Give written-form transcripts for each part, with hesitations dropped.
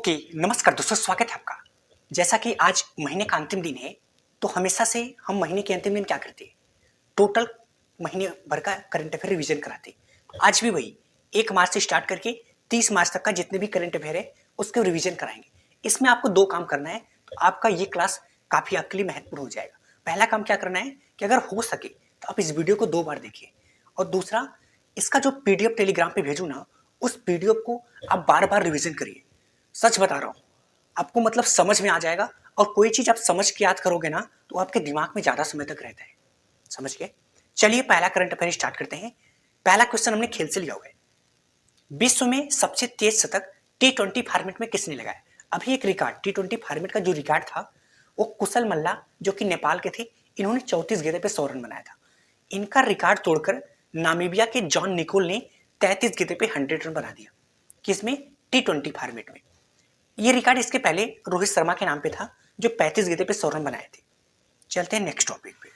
Okay, नमस्कार दोस्तों, स्वागत है आपका। जैसा कि आज महीने का अंतिम दिन है, तो हमेशा से हम महीने के अंतिम दिन क्या करते हैं? टोटल महीने भर का करंट अफेयर रिवीजन कराते हैं। आज भी वही 1 मार्च से स्टार्ट करके 30 मार्च तक का जितने भी करंट अफेयर है, उसके रिवीजन कराएंगे। इसमें आपको 2 काम करना है, तो आपका ये क्लास काफ़ी आपके लिए महत्वपूर्ण हो जाएगा। पहला काम क्या करना है कि अगर हो सके तो आप इस वीडियो को 2 बार देखिए, और दूसरा, इसका जो पीडीएफ टेलीग्राम पे भेजूँ ना, उस पीडीएफ को आप बार-बार रिवीजन करिए। सच बता रहा हूँ, आपको मतलब समझ में आ जाएगा, और कोई चीज आप समझ के याद करोगे ना, तो आपके दिमाग में ज्यादा समय तक रहता है। समझ गए? चलिए पहला करंट अफेयर स्टार्ट करते हैं। पहला क्वेश्चन हमने खेल से लिया हुआ है। विश्व में सबसे तेज शतक T20 फॉर्मेट में किसने लगाया? अभी एक रिकॉर्ड T20 फॉर्मेट का जो रिकॉर्ड था, वो कुशल मल्ला जो कि नेपाल के थे, इन्होंने 34 गेंदों पे 100 रन बनाया था। इनका रिकॉर्ड तोड़कर नामीबिया के जॉन निकोल ने 33 गेंदों पे 100 रन बना दिया। किसमें? T20 फॉर्मेट में। ये रिकॉर्ड इसके पहले रोहित शर्मा के नाम पे था, जो 35 गेंदों पे 100 रन बनाए थे। चलते हैं नेक्स्ट टॉपिक पे।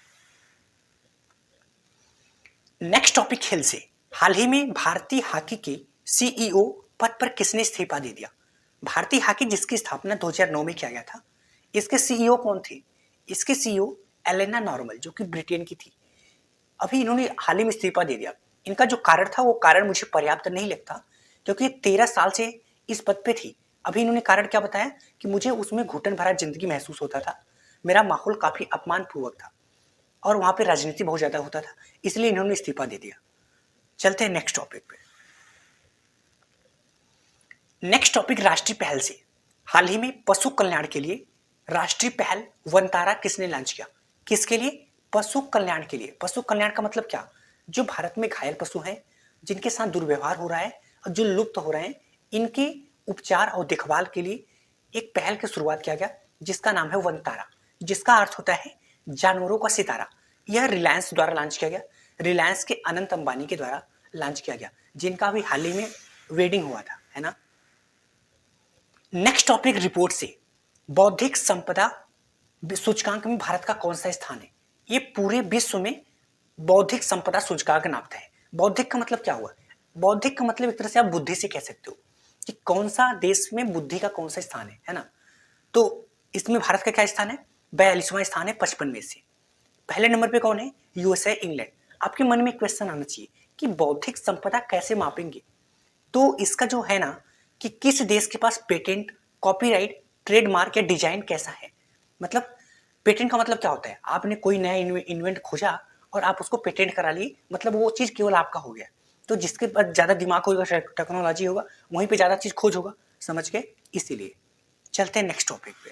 नेक्स्ट टॉपिक खेल से। हाल ही में भारतीय हॉकी के सीईओ पद पर किसने इस्तीफा दे दिया? भारतीय हॉकी जिसकी स्थापना 2009 में किया गया था, इसके सीईओ कौन थे? इसके सीईओ एलेना नॉर्मल, जो कि ब्रिटेन की थी। अभी इन्होंने हाल ही में इस्तीफा दे दिया। इनका जो कारण था, वो कारण मुझे पर्याप्त नहीं लगता, क्योंकि 13 साल से इस पद पे थी। अभी इन्होंने कारण क्या बताया कि मुझे उसमें घुटन भरा जिंदगी महसूस होता था, मेरा माहौल काफी अपमानपूर्वक था, और वहां पे राजनीति बहुत ज्यादा होता था, इसलिए इन्होंने इस्तीफा दे दिया। चलते हैं नेक्स्ट टॉपिक पे। नेक्स्ट टॉपिक राष्ट्रीय पहल से। हाल ही में पशु कल्याण के लिए राष्ट्रीय पहल वनतारा किसने लॉन्च किया? किसके लिए? पशु कल्याण के लिए। पशु कल्याण का मतलब क्या? जो भारत में घायल पशु हैं, जिनके साथ दुर्व्यवहार हो रहा है और जो लुप्त हो रहे हैं, इनके उपचार और देखभाल के लिए एक पहल की शुरुआत किया गया, जिसका नाम है वनतारा, जिसका अर्थ होता है जानवरों का सितारा। यह रिलायंस द्वारा लॉन्च किया गया, रिलायंस के अनंत अंबानी के द्वारा लॉन्च किया गया, जिनका भी हाल ही में वेडिंग हुआ था, है ना। नेक्स्ट टॉपिक रिपोर्ट से। बौद्धिक संपदा सूचकांक में भारत का कौन सा स्थान है? ये पूरे विश्व में बौद्धिक संपदा सूचकांक नापता है। बौद्धिक का मतलब क्या हुआ? बौद्धिक का मतलब एक तरह से आप बुद्धि से कह सकते हो कि कौन सा देश में बुद्धि का कौन सा स्थान है ना। तो इसमें भारत का क्या स्थान है? 42वां स्थान है 55 में से। पहले नंबर पे कौन है? USA, England. आपके मन में क्वेश्चन आना चाहिए कि बौद्धिक संपदा कैसे मापेंगे? तो इसका जो है ना, कि किस देश के पास पेटेंट, कॉपीराइट, ट्रेडमार्क या डिजाइन कैसा है। मतलब पेटेंट का मतलब क्या होता है? आपने कोई नया इन्वेंट खोजा और आप उसको पेटेंट करा लिए, मतलब वो चीज केवल आपका हो गया। तो जिसके पास ज्यादा दिमाग होगा, टेक्नोलॉजी होगा, वहीं पे ज्यादा चीज खोज होगा। समझ गए? इसीलिए चलते हैं नेक्स्ट टॉपिक पे।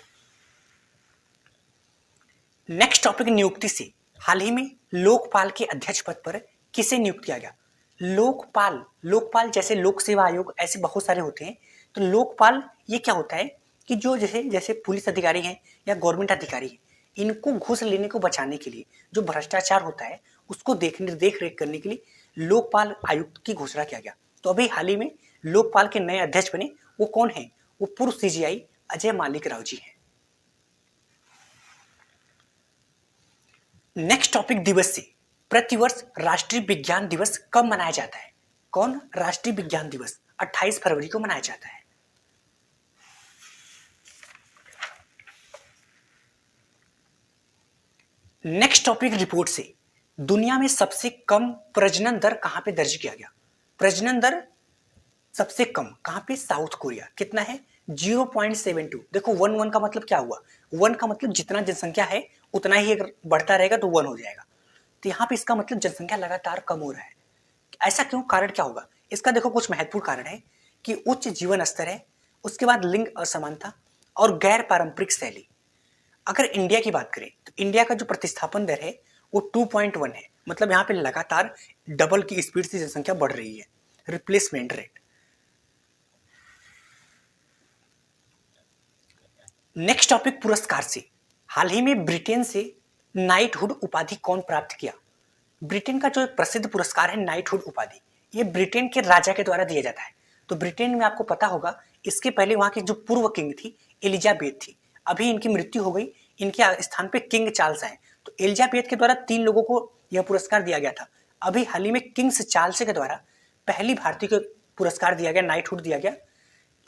नेक्स्ट टॉपिक नियुक्ति से। हाल ही में लोकपाल के अध्यक्ष पद पर किसे नियुक्त किया गया? लोकपाल। लोकपाल जैसे लोक सेवा आयोग, ऐसे बहुत सारे होते हैं। तो लोकपाल ये क्या होता है कि जो जैसे जैसे पुलिस अधिकारी हैं या गवर्नमेंट अधिकारी हैं, इनको घूस लेने को बचाने के लिए, जो भ्रष्टाचार होता है उसको देख रेख करने के लिए लोकपाल आयुक्त की घोषणा किया गया। तो अभी हाल ही में लोकपाल के नए अध्यक्ष बने, वो कौन है? वो पूर्व सीजीआई अजय मालिक राव जी हैं। नेक्स्ट टॉपिक दिवस से। प्रतिवर्ष राष्ट्रीय विज्ञान दिवस कब मनाया जाता है? कौन? राष्ट्रीय विज्ञान दिवस 28 फरवरी को मनाया जाता है। नेक्स्ट टॉपिक रिपोर्ट से। दुनिया में सबसे कम प्रजनन दर कहां पे दर्ज किया गया? प्रजनन दर सबसे कम कहां पे? South Korea. कितना है? 0.72। देखो 1 का मतलब क्या हुआ? 1 का मतलब जितना जनसंख्या है उतना ही अगर बढ़ता रहेगा तो 1 हो जाएगा। तो यहाँ पे इसका मतलब जनसंख्या लगातार कम हो रहा है। ऐसा क्यों? कारण क्या होगा इसका? देखो कुछ महत्वपूर्ण कारण है कि उच्च जीवन स्तर है, उसके बाद लिंग असमानता और गैर पारंपरिक शैली। अगर इंडिया की बात करें तो इंडिया का जो प्रतिस्थापन दर है वो 2.1 है, मतलब यहाँ पे लगातार डबल की स्पीड से जनसंख्या बढ़ रही है। Replacement rate. नेक्स्ट टॉपिक पुरस्कार से। हाल ही में ब्रिटेन से नाइटहुड उपाधि कौन प्राप्त किया? ब्रिटेन का जो एक प्रसिद्ध पुरस्कार है नाइटहुड उपाधि, ये ब्रिटेन के राजा के द्वारा दिया जाता है। तो ब्रिटेन में आपको पता होगा, इसके पहले वहां की जो पूर्व किंग थी एलिजाबेथ थी, अभी इनकी मृत्यु हो गई, इनके स्थान पे किंग चार्ल्स आए। तो एलिजाबेथ के द्वारा 3 लोगों को यह पुरस्कार दिया गया था। अभी हाल ही में किंग्स चार्ल्स के द्वारा पहली भारतीय को पुरस्कार दिया गया, नाइटहुड दिया गया।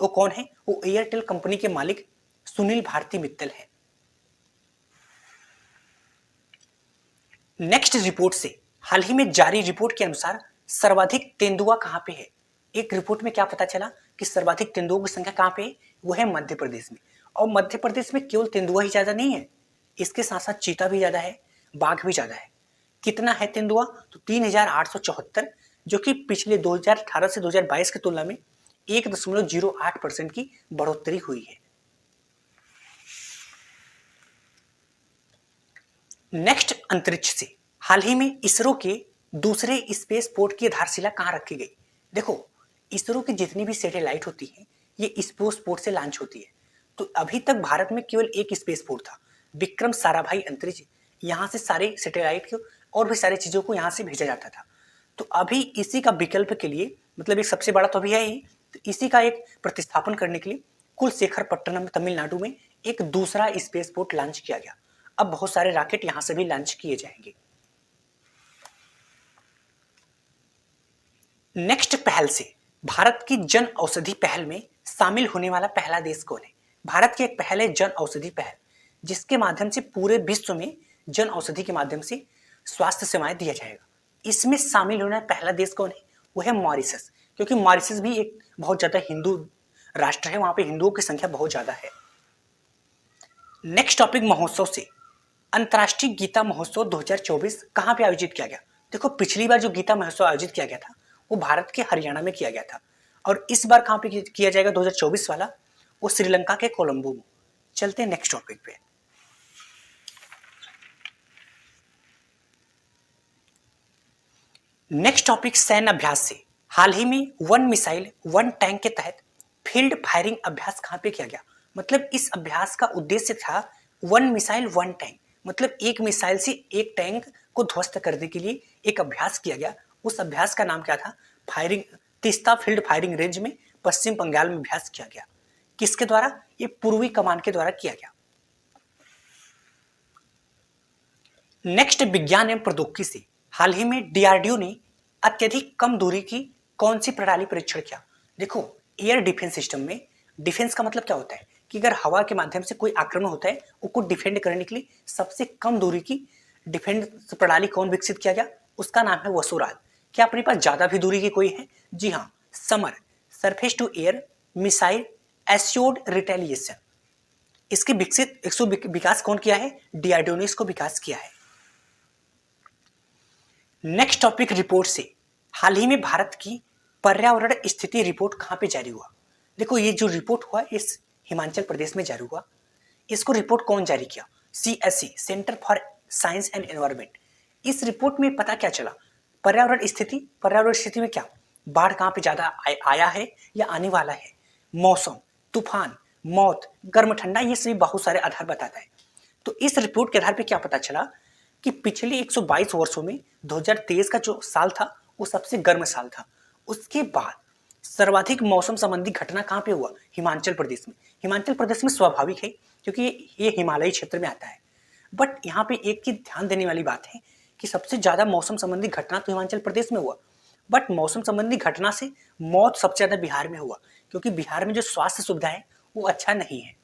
वो कौन है? वो एयरटेल कंपनी के मालिक सुनील भारती मित्तल है। नेक्स्ट रिपोर्ट से, हाल ही में जारी रिपोर्ट के अनुसार सर्वाधिक तेंदुआ कहां पे है? एक रिपोर्ट में क्या पता चला कि सर्वाधिक तेंदुओं की संख्या कहां पे है? वो है मध्य प्रदेश में। और मध्य प्रदेश में केवल तेंदुआ ही ज्यादा नहीं है, इसके साथ साथ चीता भी ज्यादा है, बाघ भी ज्यादा है। कितना है तेंदुआ? तो 3874, जो कि पिछले 2018 से 2022 की तुलना में 1.08% की बढ़ोतरी हुई है। नेक्स्ट, अंतरिक्ष से, हाल ही में इसरो के दूसरे स्पेस पोर्ट की आधारशिला कहां रखी गई? देखो, इसरो की जितनी भी सैटेलाइट होती है ये स्पेस पोर्ट से लॉन्च होती है। तो अभी तक भारत में केवल एक स्पेस पोर्ट था, विक्रम साराभाई अंतरिक्ष। यहाँ से सारे सैटेलाइट को और भी सारी चीजों को यहाँ से भेजा जाता था। तो अभी इसी का विकल्प के लिए, मतलब एक सबसे बड़ा तो अभी है ही, तो इसी का एक प्रतिस्थापन करने के लिए कुलशेखरपट्टनम तमिलनाडु में एक दूसरा स्पेस पोर्ट लॉन्च किया गया। अब बहुत सारे रॉकेट यहां से भी लॉन्च किए जाएंगे। नेक्स्ट पहल से, भारत की जन औषधि पहल में शामिल होने वाला पहला देश कौन है? भारत की एक पहल है जन औषधि पहल, जिसके माध्यम से पूरे विश्व में जन औषधि के माध्यम से स्वास्थ्य सेवाएं दिया जाएगा। इसमें शामिल होने वाला पहला देश कौन है? वो है मॉरिशस, क्योंकि मॉरिशस भी एक बहुत ज्यादा हिंदू राष्ट्र है, वहां पे हिंदुओं की संख्या बहुत ज्यादा है। नेक्स्ट टॉपिक, महोत्सव से, अंतर्राष्ट्रीय गीता महोत्सव 2024 कहां पे आयोजित किया गया? देखो, पिछली बार जो गीता महोत्सव आयोजित किया गया था वो भारत के हरियाणा में किया गया था, और इस बार कहां पे किया जाएगा 2024 वाला? वो श्रीलंका के कोलंबो में। चलते हैं नेक्स्ट टॉपिक पे। नेक्स्ट टॉपिक, सैन्य अभ्यास से, हाल ही में वन मिसाइल वन टैंक के तहत फील्ड फायरिंग अभ्यास कहां पे किया गया? मतलब इस अभ्यास का उद्देश्य था वन मिसाइल वन टैंक, मतलब एक मिसाइल से एक टैंक को ध्वस्त करने के लिए एक अभ्यास किया गया। उस अभ्यास का नाम क्या था? Firing, Teesta field firing range में पश्चिम बंगाल में अभ्यास किया गया। किसके द्वारा? ये पूर्वी कमान के द्वारा किया गया। नेक्स्ट, विज्ञान एवं प्रौद्योगिकी से, हाल ही में डीआरडीओ ने अत्यधिक कम दूरी की कौन सी प्रणाली परीक्षण किया? देखो, एयर डिफेंस सिस्टम में डिफेंस का मतलब क्या होता है कि अगर हवा के माध्यम से कोई आक्रमण होता है उसको डिफेंड करने के लिए सबसे कम दूरी की डिफेंस प्रणाली कौन विकसित किया गया? उसका नाम है वसुराल। क्या अपने पास ज्यादा भी दूरी की कोई है? जी हाँ, Samar, surface to air missile assured retaliation. इसके विकास कौन किया है? डीआरडीओ ने इसको विकास किया है। नेक्स्ट टॉपिक, रिपोर्ट से, हाल ही में भारत की पर्यावरण स्थिति रिपोर्ट कहां पे जारी हुआ? देखो, ये जो रिपोर्ट हुआ इस हिमाचल प्रदेश में जारी हुआ। इसको रिपोर्ट कौन जारी किया? CSC, centre for science and environment. इस रिपोर्ट में पता क्या चला? पर्यावरण स्थिति में क्या बाढ़ कहां पे ज्यादा आया है या आने वाला है, मौसम, तूफान, मौत, गर्म ठंडा, ये सभी बहुत सारे आधार बताता है। तो इस रिपोर्ट के आधार पे क्या पता चला कि पिछले 122 वर्षों में 2023 का जो साल था वो सबसे गर्म साल था। उसके बाद सर्वाधिक मौसम संबंधी घटना कहां पे हुआ? हिमाचल प्रदेश में। हिमाचल प्रदेश में स्वाभाविक है क्योंकि ये हिमालयी क्षेत्र में आता है। बट यहाँ पे एक की ध्यान देने वाली बात है कि सबसे ज्यादा मौसम संबंधी घटना तो हिमाचल प्रदेश में हुआ, बट मौसम संबंधी घटना से मौत सबसे ज्यादा बिहार में हुआ, क्योंकि बिहार में जो स्वास्थ्य सुविधा है वो अच्छा नहीं है।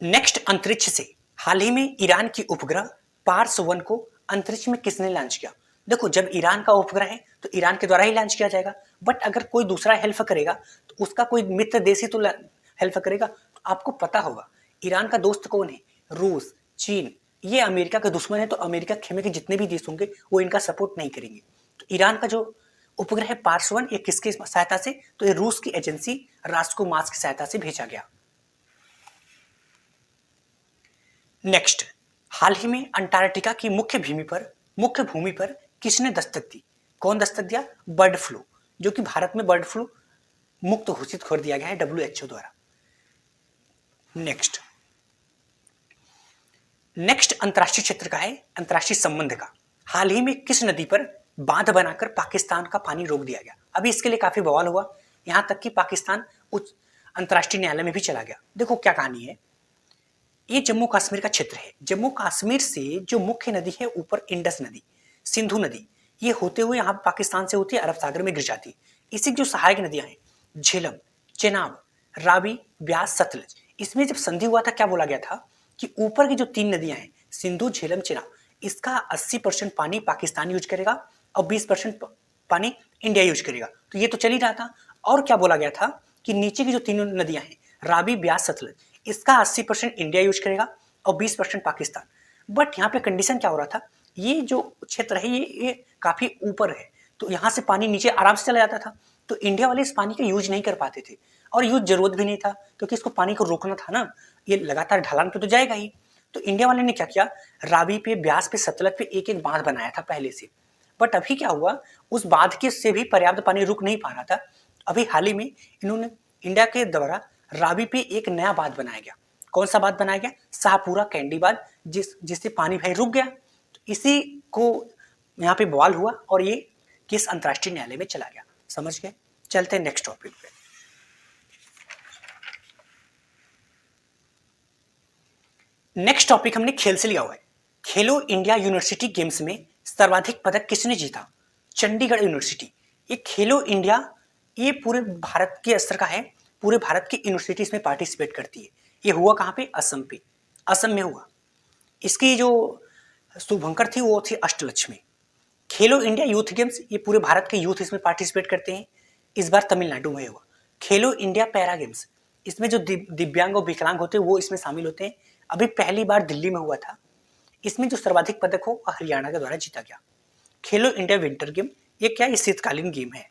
नेक्स्ट, अंतरिक्ष से, हाल ही में ईरान की उपग्रह पार्स 1 को अंतरिक्ष में किसने लॉन्च किया? देखो, जब ईरान का उपग्रह है तो ईरान के द्वारा ही लॉन्च किया जाएगा, बट अगर कोई दूसरा हेल्प करेगा तो उसका कोई मित्र देश ही तो हेल्प करेगा। तो आपको पता होगा ईरान का दोस्त कौन है? रूस, चीन। ये अमेरिका का दुश्मन है, तो अमेरिका खेमे के जितने भी देश होंगे वो इनका सपोर्ट नहीं करेंगे। तो ईरान का जो उपग्रह है पार्स 1, ये किसकी सहायता से? तो ये रूस की एजेंसी रास्कोमास की सहायता से भेजा गया। नेक्स्ट, हाल ही में अंटार्कटिका की मुख्य भूमि पर किसने दस्तक दी? कौन दस्तक दिया? बर्ड फ्लू, जो कि भारत में बर्ड फ्लू मुक्त घोषित कर दिया गया है WHO द्वारा। नेक्स्ट अंतरराष्ट्रीय क्षेत्र का है, अंतरराष्ट्रीय संबंध का। हाल ही में किस नदी पर बांध बनाकर पाकिस्तान का पानी रोक दिया गया? अभी इसके लिए काफी बवाल हुआ, यहां तक कि पाकिस्तान उच्च अंतरराष्ट्रीय न्यायालय में भी चला गया। देखो क्या कहानी है, ये जम्मू कश्मीर का क्षेत्र है। जम्मू कश्मीर से जो मुख्य नदी है ऊपर इंडस नदी, सिंधु नदी, ये होते हुए यहाँ पाकिस्तान से होती है, अरब सागर में गिर जाती है। इसी की जो सहायक नदियां हैं, झेलम, चेनाब, रावी, ब्यास, सतलज, इसमें जब संधि हुआ था क्या बोला गया था कि ऊपर की जो 3 नदियां हैं, सिंधु, झेलम, चेनाब, इसका 80% पानी पाकिस्तान यूज करेगा और 20% पानी इंडिया यूज करेगा। तो ये तो चल ही रहा था। और क्या बोला गया था कि नीचे की जो 3 नदियां हैं, रावी, ब्यास, सतलज, इसका 80% इंडिया यूज करेगा और 20% पाकिस्तान। बट यहाँ पे कंडीशन क्या हो रहा था, ये जो क्षेत्र है ये काफी ऊपर है, तो यहाँ से पानी नीचे आराम से चला जाता था, तो इंडिया वाले इस पानी का यूज नहीं कर पाते थे और यूज जरूरत भी नहीं था क्योंकि इसको पानी को रोकना था ना, ये लगातार ढलान पे तो जाएगा ही। तो इंडिया वाले ने क्या किया, रावी पे, ब्यास पे, सतलज पे एक एक बांध बनाया था पहले से। बट अभी क्या हुआ, उस बांध के से भी पर्याप्त पानी रुक नहीं पा रहा था। अभी हाल ही में इन्होंने इंडिया के द्वारा रावी पे एक नया बांध बनाया गया। कौन सा बांध बनाया गया, शाहपुरा कैंडी बांध, जिससे पानी भाई रुक गया। तो इसी को यहाँ पे बवाल हुआ और ये केस अंतर्राष्ट्रीय न्यायालय में चला गया। समझ गए, चलते हैं नेक्स्ट टॉपिक पे। नेक्स्ट टॉपिक हमने खेल से लिया हुआ है। खेलो इंडिया यूनिवर्सिटी गेम्स में सर्वाधिक पदक किसने जीता, चंडीगढ़ यूनिवर्सिटी। ये खेलो इंडिया ये पूरे भारत के स्तर का है, पूरे भारत की यूनिवर्सिटी इसमें पार्टिसिपेट करती है। ये हुआ कहाँ पे, असम पे, असम में हुआ। इसकी जो शुभंकर थी वो थी अष्टलक्ष्मी। खेलो इंडिया यूथ गेम्स, ये पूरे भारत के यूथ इसमें पार्टिसिपेट करते हैं। इस बार तमिलनाडु में हुआ। खेलो इंडिया पैरा गेम्स, इसमें जो दिव्यांग और विकलांग होते हैं वो इसमें शामिल होते हैं। अभी पहली बार दिल्ली में हुआ था। इसमें जो सर्वाधिक पदक हो हरियाणा के द्वारा जीता गया। खेलो इंडिया विंटर गेम, ये क्या, ये शीतकालीन गेम है।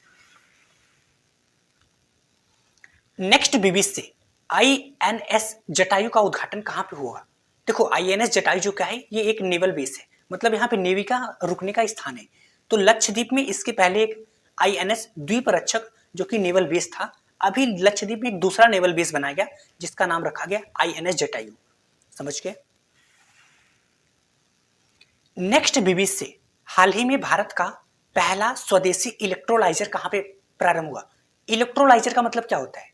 नेक्स्ट बीबीसी से आईएनएस जटायु का उद्घाटन कहां पे हुआ। देखो आईएनएस जटायु जो क्या है, ये एक नेवल बेस है, मतलब यहाँ पे नेवी का रुकने का स्थान है। तो लक्षद्वीप में इसके पहले एक आईएनएस द्वीपरक्षक जो कि नेवल बेस था, अभी लक्षद्वीप में एक दूसरा नेवल बेस बनाया गया जिसका नाम रखा गया आईएनएस जटायु। समझ गए। नेक्स्ट बीबीसी से हाल ही में भारत का पहला स्वदेशी इलेक्ट्रोलाइजर कहां पे प्रारंभ हुआ। इलेक्ट्रोलाइजर का मतलब क्या होता है,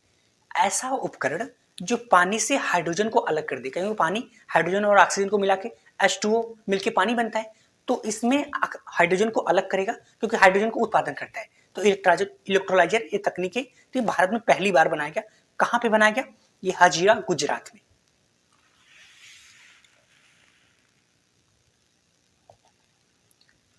ऐसा उपकरण जो पानी से हाइड्रोजन को अलग कर दे। क्योंकि पानी हाइड्रोजन और ऑक्सीजन को मिला के H2O मिलके पानी बनता है, तो इसमें हाइड्रोजन को अलग करेगा क्योंकि हाइड्रोजन को उत्पादन करता है। तो इलेक्ट्रोलाइजर ये तकनीक है, तो ये भारत में पहली बार बनाया गया। कहां पे बनाया गया, ये हजीरा गुजरात में।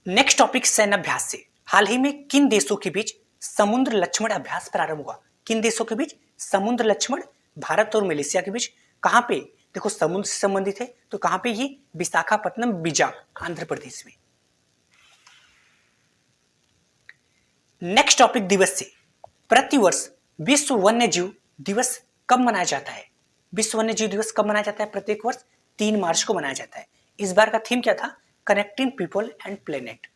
नेक्स्ट टॉपिक सैन्य अभ्यास से हाल ही में किन देशों के बीच समुद्र लक्ष्मण अभ्यास प्रारंभ हुआ। किन देशों के बीच, समुद्र लक्ष्मण, भारत और मलेशिया के बीच। कहां पे, देखो समुद्र से संबंधित है, तो कहां पे, ये विशाखापट्टनम विजाग, आंध्र प्रदेश में। नेक्स्ट टॉपिक दिवस से प्रतिवर्ष विश्व वन्य जीव दिवस कब मनाया जाता है। विश्व वन्य जीव दिवस कब मनाया जाता है, प्रत्येक वर्ष 3 मार्च को मनाया जाता है। इस बार का थीम क्या था, connecting people and planet.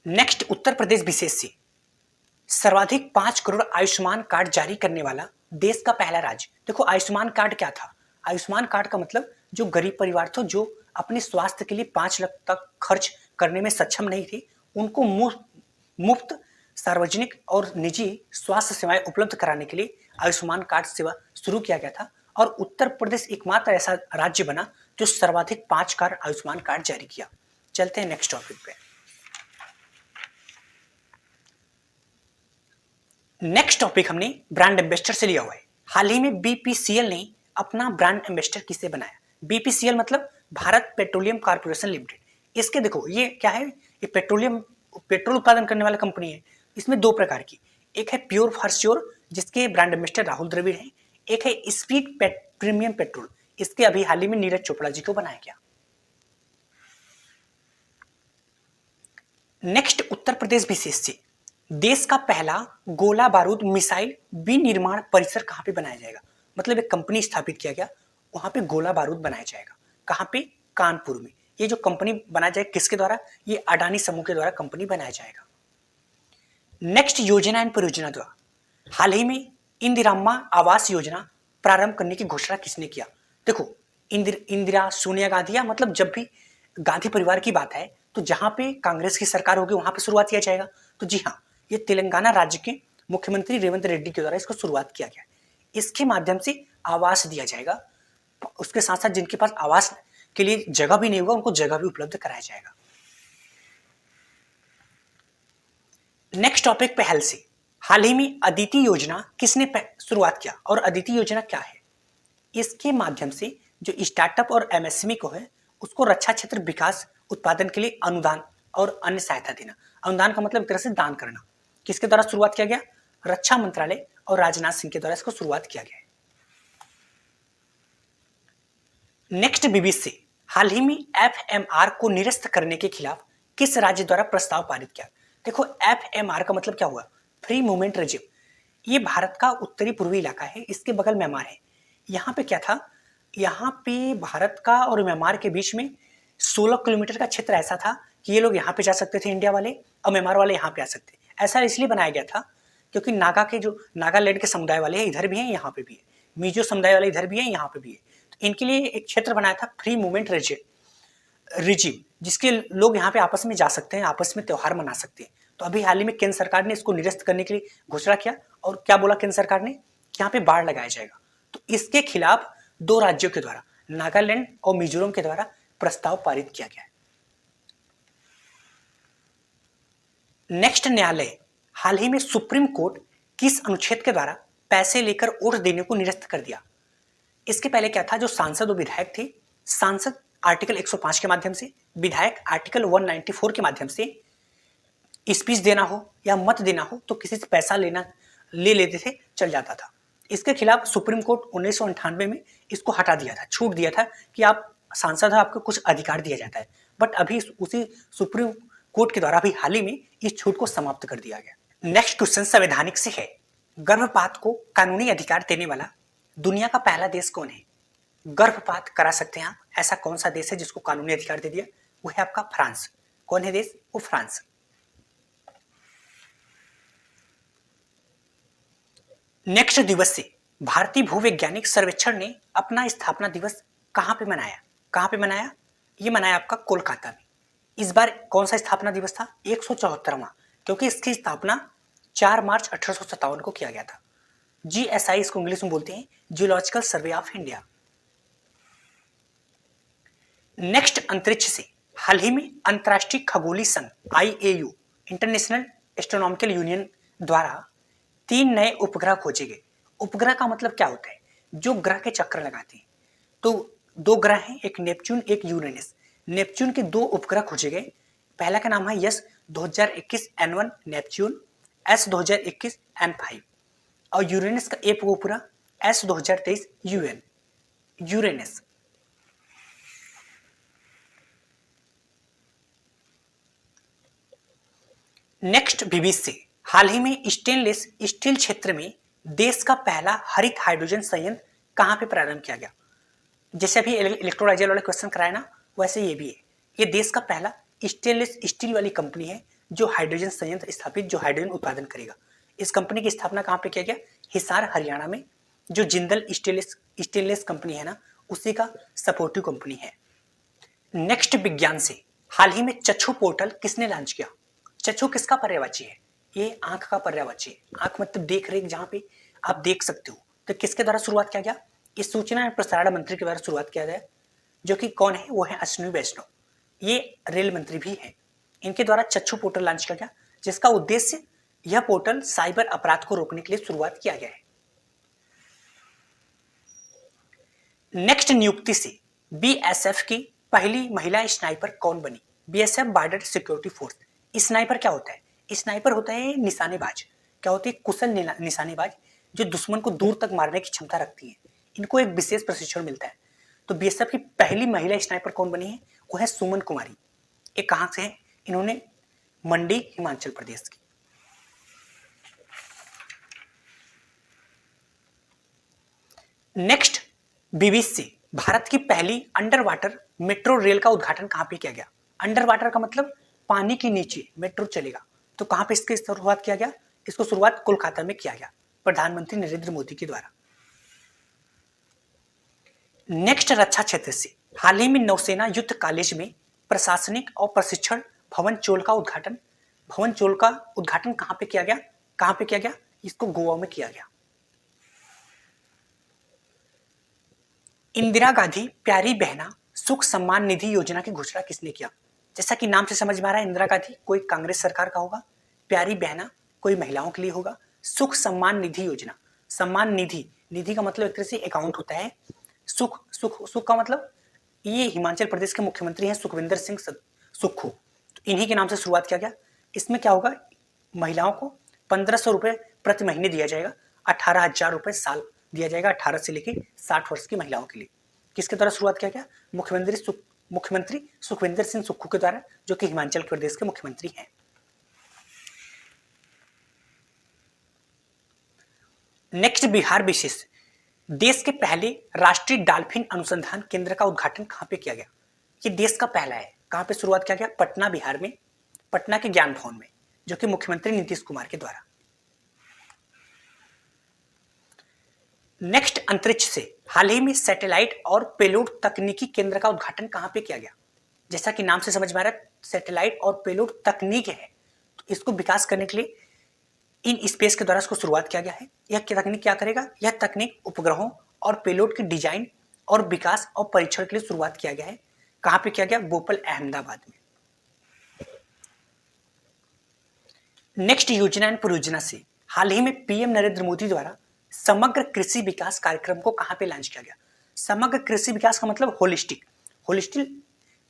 Next Uttar Pradesh विशेष से सर्वाधिक 5 करोड़ आयुष्मान कार्ड जारी करने वाला देश का पहला राज्य। देखो आयुष्मान कार्ड क्या था, आयुष्मान कार्ड का मतलब जो गरीब परिवार थे, जो अपने स्वास्थ्य के लिए 5 लाख तक खर्च करने में सक्षम नहीं थे, उनको मुफ्त सार्वजनिक और निजी स्वास्थ्य सेवाएं उपलब्ध कराने के लिए आयुष्मान कार्ड सेवा शुरू किया गया था। और उत्तर प्रदेश एकमात्र ऐसा राज्य बना जो सर्वाधिक 5 कार्ड आयुष्मान कार्ड जारी किया। चलते हैं नेक्स्ट टॉपिक पे। नेक्स्ट टॉपिक हमने ब्रांड एम्बेसडर से लिया हुआ है। हाल ही में बीपीसीएल ने अपना ब्रांड एम्बेसडर किसे बनाया। बीपीसीएल मतलब भारत पेट्रोलियम कॉर्पोरेशन लिमिटेड। इसके देखो ये क्या है, ये पेट्रोल उत्पादन करने वाला कंपनी है। इसमें 2 प्रकार की, एक है प्योर फॉर श्योर जिसके ब्रांड एम्बेसडर राहुल द्रविड़ हैं, एक है स्पीड प्रीमियम पेट्रोल, इसके अभी हाल ही में नीरज चोपड़ा जी को बनाया गया। नेक्स्ट उत्तर प्रदेश विशेष से देश का पहला गोला बारूद मिसाइल विनिर्माण परिसर कहां पे बनाया जाएगा। मतलब एक कंपनी स्थापित किया गया, वहां पे गोला बारूद बनाया जाएगा। कहां पे, कानपुर में। ये जो कंपनी बनाया जाएगा किसके द्वारा, ये अडानी समूह के द्वारा कंपनी बनाया जाएगा। नेक्स्ट योजना एंड परियोजना द्वारा हाल ही में इंदिराम्मा आवास योजना प्रारंभ करने की घोषणा किसने किया। देखो इंदिरा, सोनिया गांधी, या मतलब जब भी गांधी परिवार की बात है तो जहां पे कांग्रेस की सरकार होगी वहां पे शुरुआत किया जाएगा। तो जी हाँ, ये तेलंगाना राज्य के मुख्यमंत्री रेवंत रेड्डी के द्वारा इसको शुरुआत किया गया। इसके माध्यम से आवास दिया जाएगा। उसके साथ साथ जिनके पास आवास के लिए जगह भी नहीं होगा, उनको जगह भी उपलब्ध कराया जाएगा। नेक्स्ट टॉपिक पहल से। हाल ही में अदिति योजना किसने शुरुआत किया और अदिति योजना क्या है? इसके माध्यम से जो स्टार्टअप और एमएसएमई को है उसको रक्षा क्षेत्र विकास उत्पादन के लिए अनुदान और अन्य सहायता देना। अनुदान का मतलब एक तरह से दान करना। किसके द्वारा शुरुआत किया गया? रक्षा मंत्रालय और राजनाथ सिंह के द्वारा इसको शुरुआत किया गया है। Next BBC. हाल ही में एफएमआर को निरस्त करने के खिलाफ किस राज्य द्वारा प्रस्ताव पारित किया? देखो एफएमआर का मतलब क्या हुआ? Free movement regime. ये भारत का उत्तरी पूर्वी इलाका है, इसके बगल म्यांमार है। यहाँ पे क्या था? यहाँ पे भारत का और म्यांमार के बीच में 16 किलोमीटर का क्षेत्र ऐसा था कि ये लोग यहाँ पे जा सकते थे इंडिया वाले, और म्यांमार वाले यहाँ पे आ सकते। ऐसा इसलिए बनाया गया था क्योंकि नागा के जो नागालैंड के समुदाय वाले हैं इधर भी हैं, यहाँ पे भी है, मिजो समुदाय वाले इधर भी हैं, यहाँ पे भी है। तो इनके लिए एक क्षेत्र बनाया था फ्री मूवमेंट रिजिम, जिसके लोग यहाँ पे आपस में जा सकते हैं, आपस में त्योहार मना सकते हैं। तो अभी हाल ही में केंद्र सरकार ने इसको निरस्त करने के लिए घोषणा किया, और क्या बोला केंद्र सरकार ने? कि यहाँ पे बाढ़ लगाया जाएगा। तो इसके खिलाफ 2 राज्यों के द्वारा, नागालैंड और मिजोरम के द्वारा प्रस्ताव पारित किया गया है। नेक्स्ट न्यायालय। हाल ही में सुप्रीम कोर्ट किस अनुच्छेद के द्वारा पैसे लेकर वोट देने को निरस्त कर दिया? इसके पहले क्या था? जो सांसद और विधायक थे, सांसद आर्टिकल 105 के माध्यम से, विधायक आर्टिकल 194 के माध्यम से स्पीच देना हो या मत देना हो तो किसी से पैसा ले लेते थे, चल जाता था। इसके खिलाफ सुप्रीम कोर्ट 1998 में इसको हटा दिया था, छूट दिया था कि आप सांसद हो, आपको कुछ अधिकार दिया जाता है। बट अभी उसी सुप्रीम कोर्ट के द्वारा अभी हाल ही में इस छूट को समाप्त कर दिया गया। नेक्स्ट क्वेश्चन संवैधानिक से है। गर्भपात को कानूनी अधिकार देने वाला दुनिया का पहला देश कौन है? गर्भपात करा सकते हैं आप, ऐसा कौन सा देश है जिसको कानूनी अधिकार दे दिया? वो है आपका फ्रांस। कौन है देश? वो फ्रांस। नेक्स्ट दिवस से। भारतीय भूवैज्ञानिक सर्वेक्षण ने अपना स्थापना दिवस कहां पे मनाया? कहां पे मनाया? ये मनाया आपका कोलकाता में। इस बार कौन सा स्थापना दिवस था? 174वां, क्योंकि इसकी स्थापना 4 मार्च 1857 को किया गया था। जीएसआई इसको इंग्लिश में बोलते हैं, geological survey of India. Next अंतरिक्ष से। हाल ही में अंतरराष्ट्रीय खगोलीय संघ IAU इंटरनेशनल एस्ट्रोनॉमिकल यूनियन द्वारा 3 नए उपग्रह खोजे गए। उपग्रह का मतलब क्या होता है? जो ग्रह के चक्कर लगाते हैं। तो 2 ग्रह हैं, एक नेपच्यून, एक यूरेनस। नेपच्यून के 2 उपग्रह खोजे गए। पहला का नाम है yes 2021 N1 Neptune, S 2021 N5, और यूरेनस का एक उपग्रह S 2023 यूरेनस। Next BBC. हाल ही में स्टेनलेस स्टील क्षेत्र में देश का पहला हरित हाइड्रोजन संयंत्र कहां पे प्रारंभ किया गया? जैसे अभी इलेक्ट्रोलाइजर वाला क्वेश्चन कराया ना, वैसे ये भी है। ये देश का पहला स्टेनलेस स्टील वाली कंपनी है जो हाइड्रोजन संयंत्र स्थापित, जो हाइड्रोजन उत्पादन करेगा। इस कंपनी की स्थापना कहां पे किया गया? हिसार हरियाणा में। जो जिंदल स्टेनलेस कंपनी है ना, उसी का सपोर्टिव कंपनी है। नेक्स्ट विज्ञान से। हाल ही में चक्षु पोर्टल किसने लॉन्च किया? चक्षु किसका पर्यायवाची है? ये आंख का पर्यायवाची है। आंख मतलब देख रेख, जहां पे आप देख सकते हो। तो किसके द्वारा शुरुआत किया गया? इस सूचना एवं प्रसारण मंत्री के द्वारा शुरुआत किया गया, जो कि कौन है? वो है अश्विनी वैष्णव। ये रेल मंत्री भी है। इनके द्वारा चक्षु पोर्टल लॉन्च किया गया, जिसका उद्देश्य यह पोर्टल साइबर अपराध को रोकने के लिए शुरुआत किया गया है। नेक्स्ट नियुक्ति से। बीएसएफ की पहली महिला स्नाइपर कौन बनी? BSF border security force. Sniper क्या होता है? स्नाइपर होता है निशानेबाज। क्या होती है? कुशल निशानेबाज, जो दुश्मन को दूर तक मारने की क्षमता रखती है। इनको एक विशेष प्रशिक्षण मिलता है। तो बीएसएफ की पहली महिला स्नाइपर कौन बनी है? वो है सुमन कुमारी। ये कहां से है? इन्होंने मंडी, हिमाचल प्रदेश की। Next BBC. भारत की पहली अंडर वाटर मेट्रो रेल का उद्घाटन कहां पे किया गया? अंडर वाटर का मतलब पानी के नीचे मेट्रो चलेगा। तो कहां पे इसकी शुरुआत किया गया? इसको शुरुआत कोलकाता में किया गया, प्रधानमंत्री नरेंद्र मोदी के द्वारा। नेक्स्ट रक्षा क्षेत्र से। हाल ही में नौसेना युद्ध कॉलेज में प्रशासनिक और प्रशिक्षण भवन चोल का उद्घाटन कहां पे किया गया? कहां पे किया गया? इसको गोवा में किया गया। इंदिरा गांधी प्यारी बहना सुख सम्मान निधि योजना की घोषणा किसने किया? जैसा कि नाम से समझ में आ रहा है, इंदिरा गांधी, कोई कांग्रेस सरकार का होगा। प्यारी बहना, कोई महिलाओं के लिए होगा। सुख सम्मान निधि योजना, सम्मान निधि, निधि का मतलब एक तरह से अकाउंट होता है। सुख सुख सुख का मतलब, ये हिमाचल प्रदेश के मुख्यमंत्री हैं सुखविंदर सिंह सुक्खू, तो इन्हीं के नाम से शुरुआत किया गया। इसमें क्या होगा, महिलाओं को 1500 रुपए प्रति महीने दिया जाएगा, 18,000 रुपए साल दिया जाएगा 18 से लेकर 60 वर्ष की महिलाओं के लिए। किसके द्वारा शुरुआत किया गया? मुख्यमंत्री सुखविंदर सिंह सुक्खू के द्वारा, जो कि हिमाचल प्रदेश के मुख्यमंत्री हैं। नेक्स्ट, बिहार विशेष, देश के पहले राष्ट्रीय डॉल्फिन अनुसंधान केंद्र का उद्घाटन कहां पे किया गया? ये देश का पहला है। कहां पे शुरुआत किया गया? पटना, बिहार में, पटना के ज्ञान भवन में, जो कि मुख्यमंत्री नीतीश कुमार के द्वारा। नेक्स्ट, अंतरिक्ष से हाल ही में सैटेलाइट और पेलोड तकनीकी केंद्र का उद्घाटन कहां पे किया गया? जैसा कि नाम से समझ में आ रहा है, सैटेलाइट और पेलोड तकनीक है, तो इसको विकास करने के लिए इन स्पेस के द्वारा इसको शुरुआत किया गया है। यह तकनीक क्या करेगा? यह तकनीक उपग्रहों और पेलोड की डिजाइन और विकास और परीक्षण के लिए शुरुआत किया गया है। कहां पे किया गया? भोपाल, अहमदाबाद में। नेक्स्ट, योजना एंड परियोजना से हाल ही में पीएम नरेंद्र मोदी द्वारा समग्र कृषि विकास कार्यक्रम को कहां पे लॉन्च किया गया? समग्र कृषि विकास का मतलब होलिस्टिक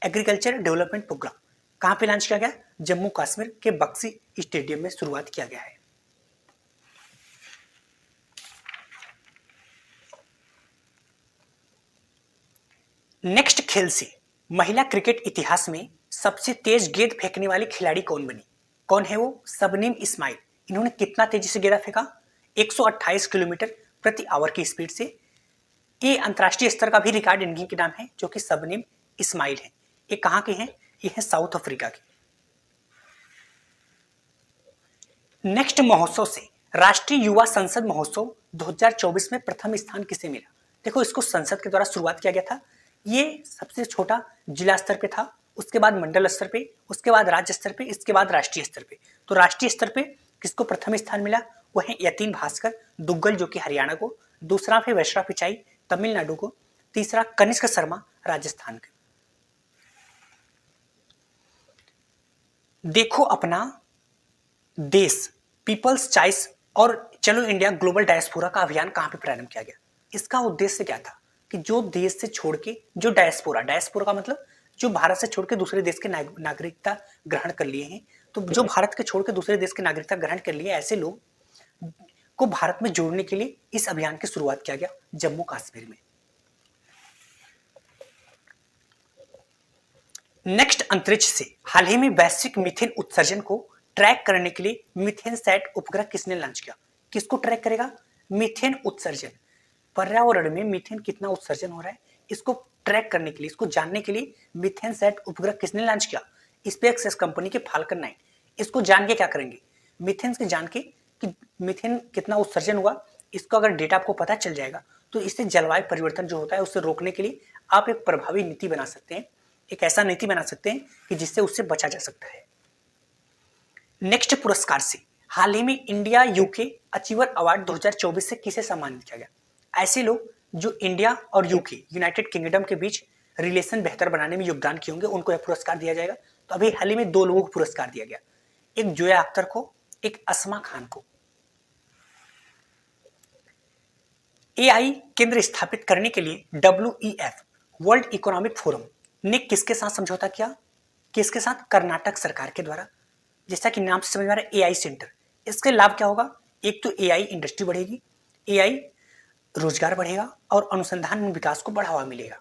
एग्रीकल्चर डेवलपमेंट प्रोग्राम। कहां पे लॉन्च किया गया? जम्मू कश्मीर के बक्सी स्टेडियम में शुरुआत किया गया है। नेक्स्ट, खेल से महिला क्रिकेट इतिहास में सबसे तेज गेंद फेंकने वाली खिलाड़ी कौन बनी? कौन है वो? शबनीम इस्माइल। इन्होंने कितना तेजी से गेंद फेंका? 128 किलोमीटर प्रति आवर की स्पीड से। ये अंतर्राष्ट्रीय स्तर का भी रिकॉर्ड इन्हीं के नाम है, जो कि शबनीम इस्माइल है। ये कहां के हैं? ये है साउथ अफ्रीका के। नेक्स्ट, महोत्सव से राष्ट्रीय युवा संसद महोत्सव 2024 में प्रथम स्थान किसे मिला? देखो, इसको संसद के द्वारा शुरुआत किया गया था। ये सबसे छोटा जिला स्तर पे था, उसके बाद मंडल स्तर पे, उसके बाद राज्य स्तर पे, इसके बाद राष्ट्रीय स्तर पे। तो राष्ट्रीय स्तर पे किसको प्रथम स्थान मिला? वो है यतीन भास्कर दुग्गल, जो कि हरियाणा को। दूसरा पे वैश्रा पिचाई तमिलनाडु को। तीसरा कनिष्क शर्मा राजस्थान के। देखो अपना देश, पीपल्स चॉइस और चलो इंडिया ग्लोबल डायस्पोरा का अभियान कहां पे प्रारंभ किया गया? इसका उद्देश्य क्या था कि जो देश से छोड़ के, जो डायस्पोरा का मतलब जो भारत से छोड़ के दूसरे देश के नागरिकता ग्रहण कर लिए हैं, तो जो भारत के छोड़ के दूसरे देश के नागरिकता ग्रहण कर लिए, ऐसे लोग को भारत में जोड़ने के लिए इस अभियान की शुरुआत किया गया जम्मू कश्मीर में। नेक्स्ट, अंतरिक्ष से हाल ही में वैश्विक मीथेन उत्सर्जन को ट्रैक करने के लिए मीथेन सैट उपग्रह किसने लॉन्च किया? किसको ट्रैक करेगा? मीथेन उत्सर्जन, पर्यावरण में मीथेन कितना उत्सर्जन हो रहा है, इसको ट्रैक करने के लिए, इसको जानने के लिए मीथेन सैट उपग्रह किसने लॉन्च किया? स्पेसएक्स कंपनी के फाल्कन 9। इसको जान के क्या करेंगे? मीथेन के जान के कि मीथेन कितना उत्सर्जन हुआ, इसको अगर डेटा आपको पता चल जाएगा, तो इससे जलवायु परिवर्तन जो होता है उससे रोकने के लिए आप एक प्रभावी नीति बना सकते हैं, एक ऐसा नीति बना सकते हैं कि जिससे उससे बचा जा सकता है। नेक्स्ट, पुरस्कार से हाल ही में इंडिया यूके अचीवर अवार्ड 2024 से किसे सम्मानित किया गया? ऐसे लोग जो इंडिया और यूके, यूनाइटेड किंगडम के बीच रिलेशन बेहतर बनाने में योगदान किए होंगे, उनको यह पुरस्कार दिया जाएगा। तो अभी हाल ही में 2 लोगों को पुरस्कार दिया गया, एक जोया अख्तर को, एक अस्मा खान को। एआई केंद्र स्थापित करने के लिए WEF, वर्ल्ड इकोनॉमिक फोरम, ने किसके साथ समझौता किया? किसके साथ? कर्नाटक सरकार के द्वारा। जैसा कि नाम से समझ में आ रहा है, एआई सेंटर। इसके लाभ क्या होगा? एक तो एआई इंडस्ट्री बढ़ेगी, एआई रोजगार बढ़ेगा और अनुसंधान में विकास को बढ़ावा मिलेगा।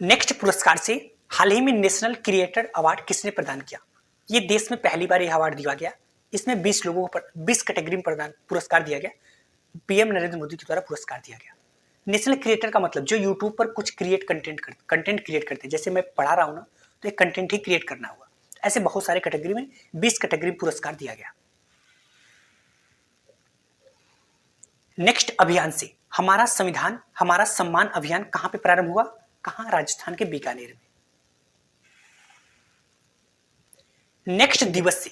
नेक्स्ट, पुरस्कार से हाल ही में नेशनल क्रिएटर अवार्ड किसने प्रदान किया? ये देश में पहली बार यह अवार्ड दिया गया। इसमें 20 लोगों को 20 कैटेगरी में पुरस्कार दिया गया। पीएम नरेंद्र मोदी के द्वारा पुरस्कार दिया गया। नेशनल क्रिएटर का मतलब जो यूट्यूब पर कुछ कंटेंट क्रिएट करते हैं, जैसे मैं पढ़ा रहा हूं ना, तो एक कंटेंट ही क्रिएट करना होगा। ऐसे बहुत सारे कैटेगरी में 20 कैटेगरी पुरस्कार दिया गया। नेक्स्ट, अभियान से हमारा संविधान हमारा सम्मान अभियान कहां पे प्रारंभ हुआ? कहां? राजस्थान के बीकानेर में। नेक्स्ट, दिवस से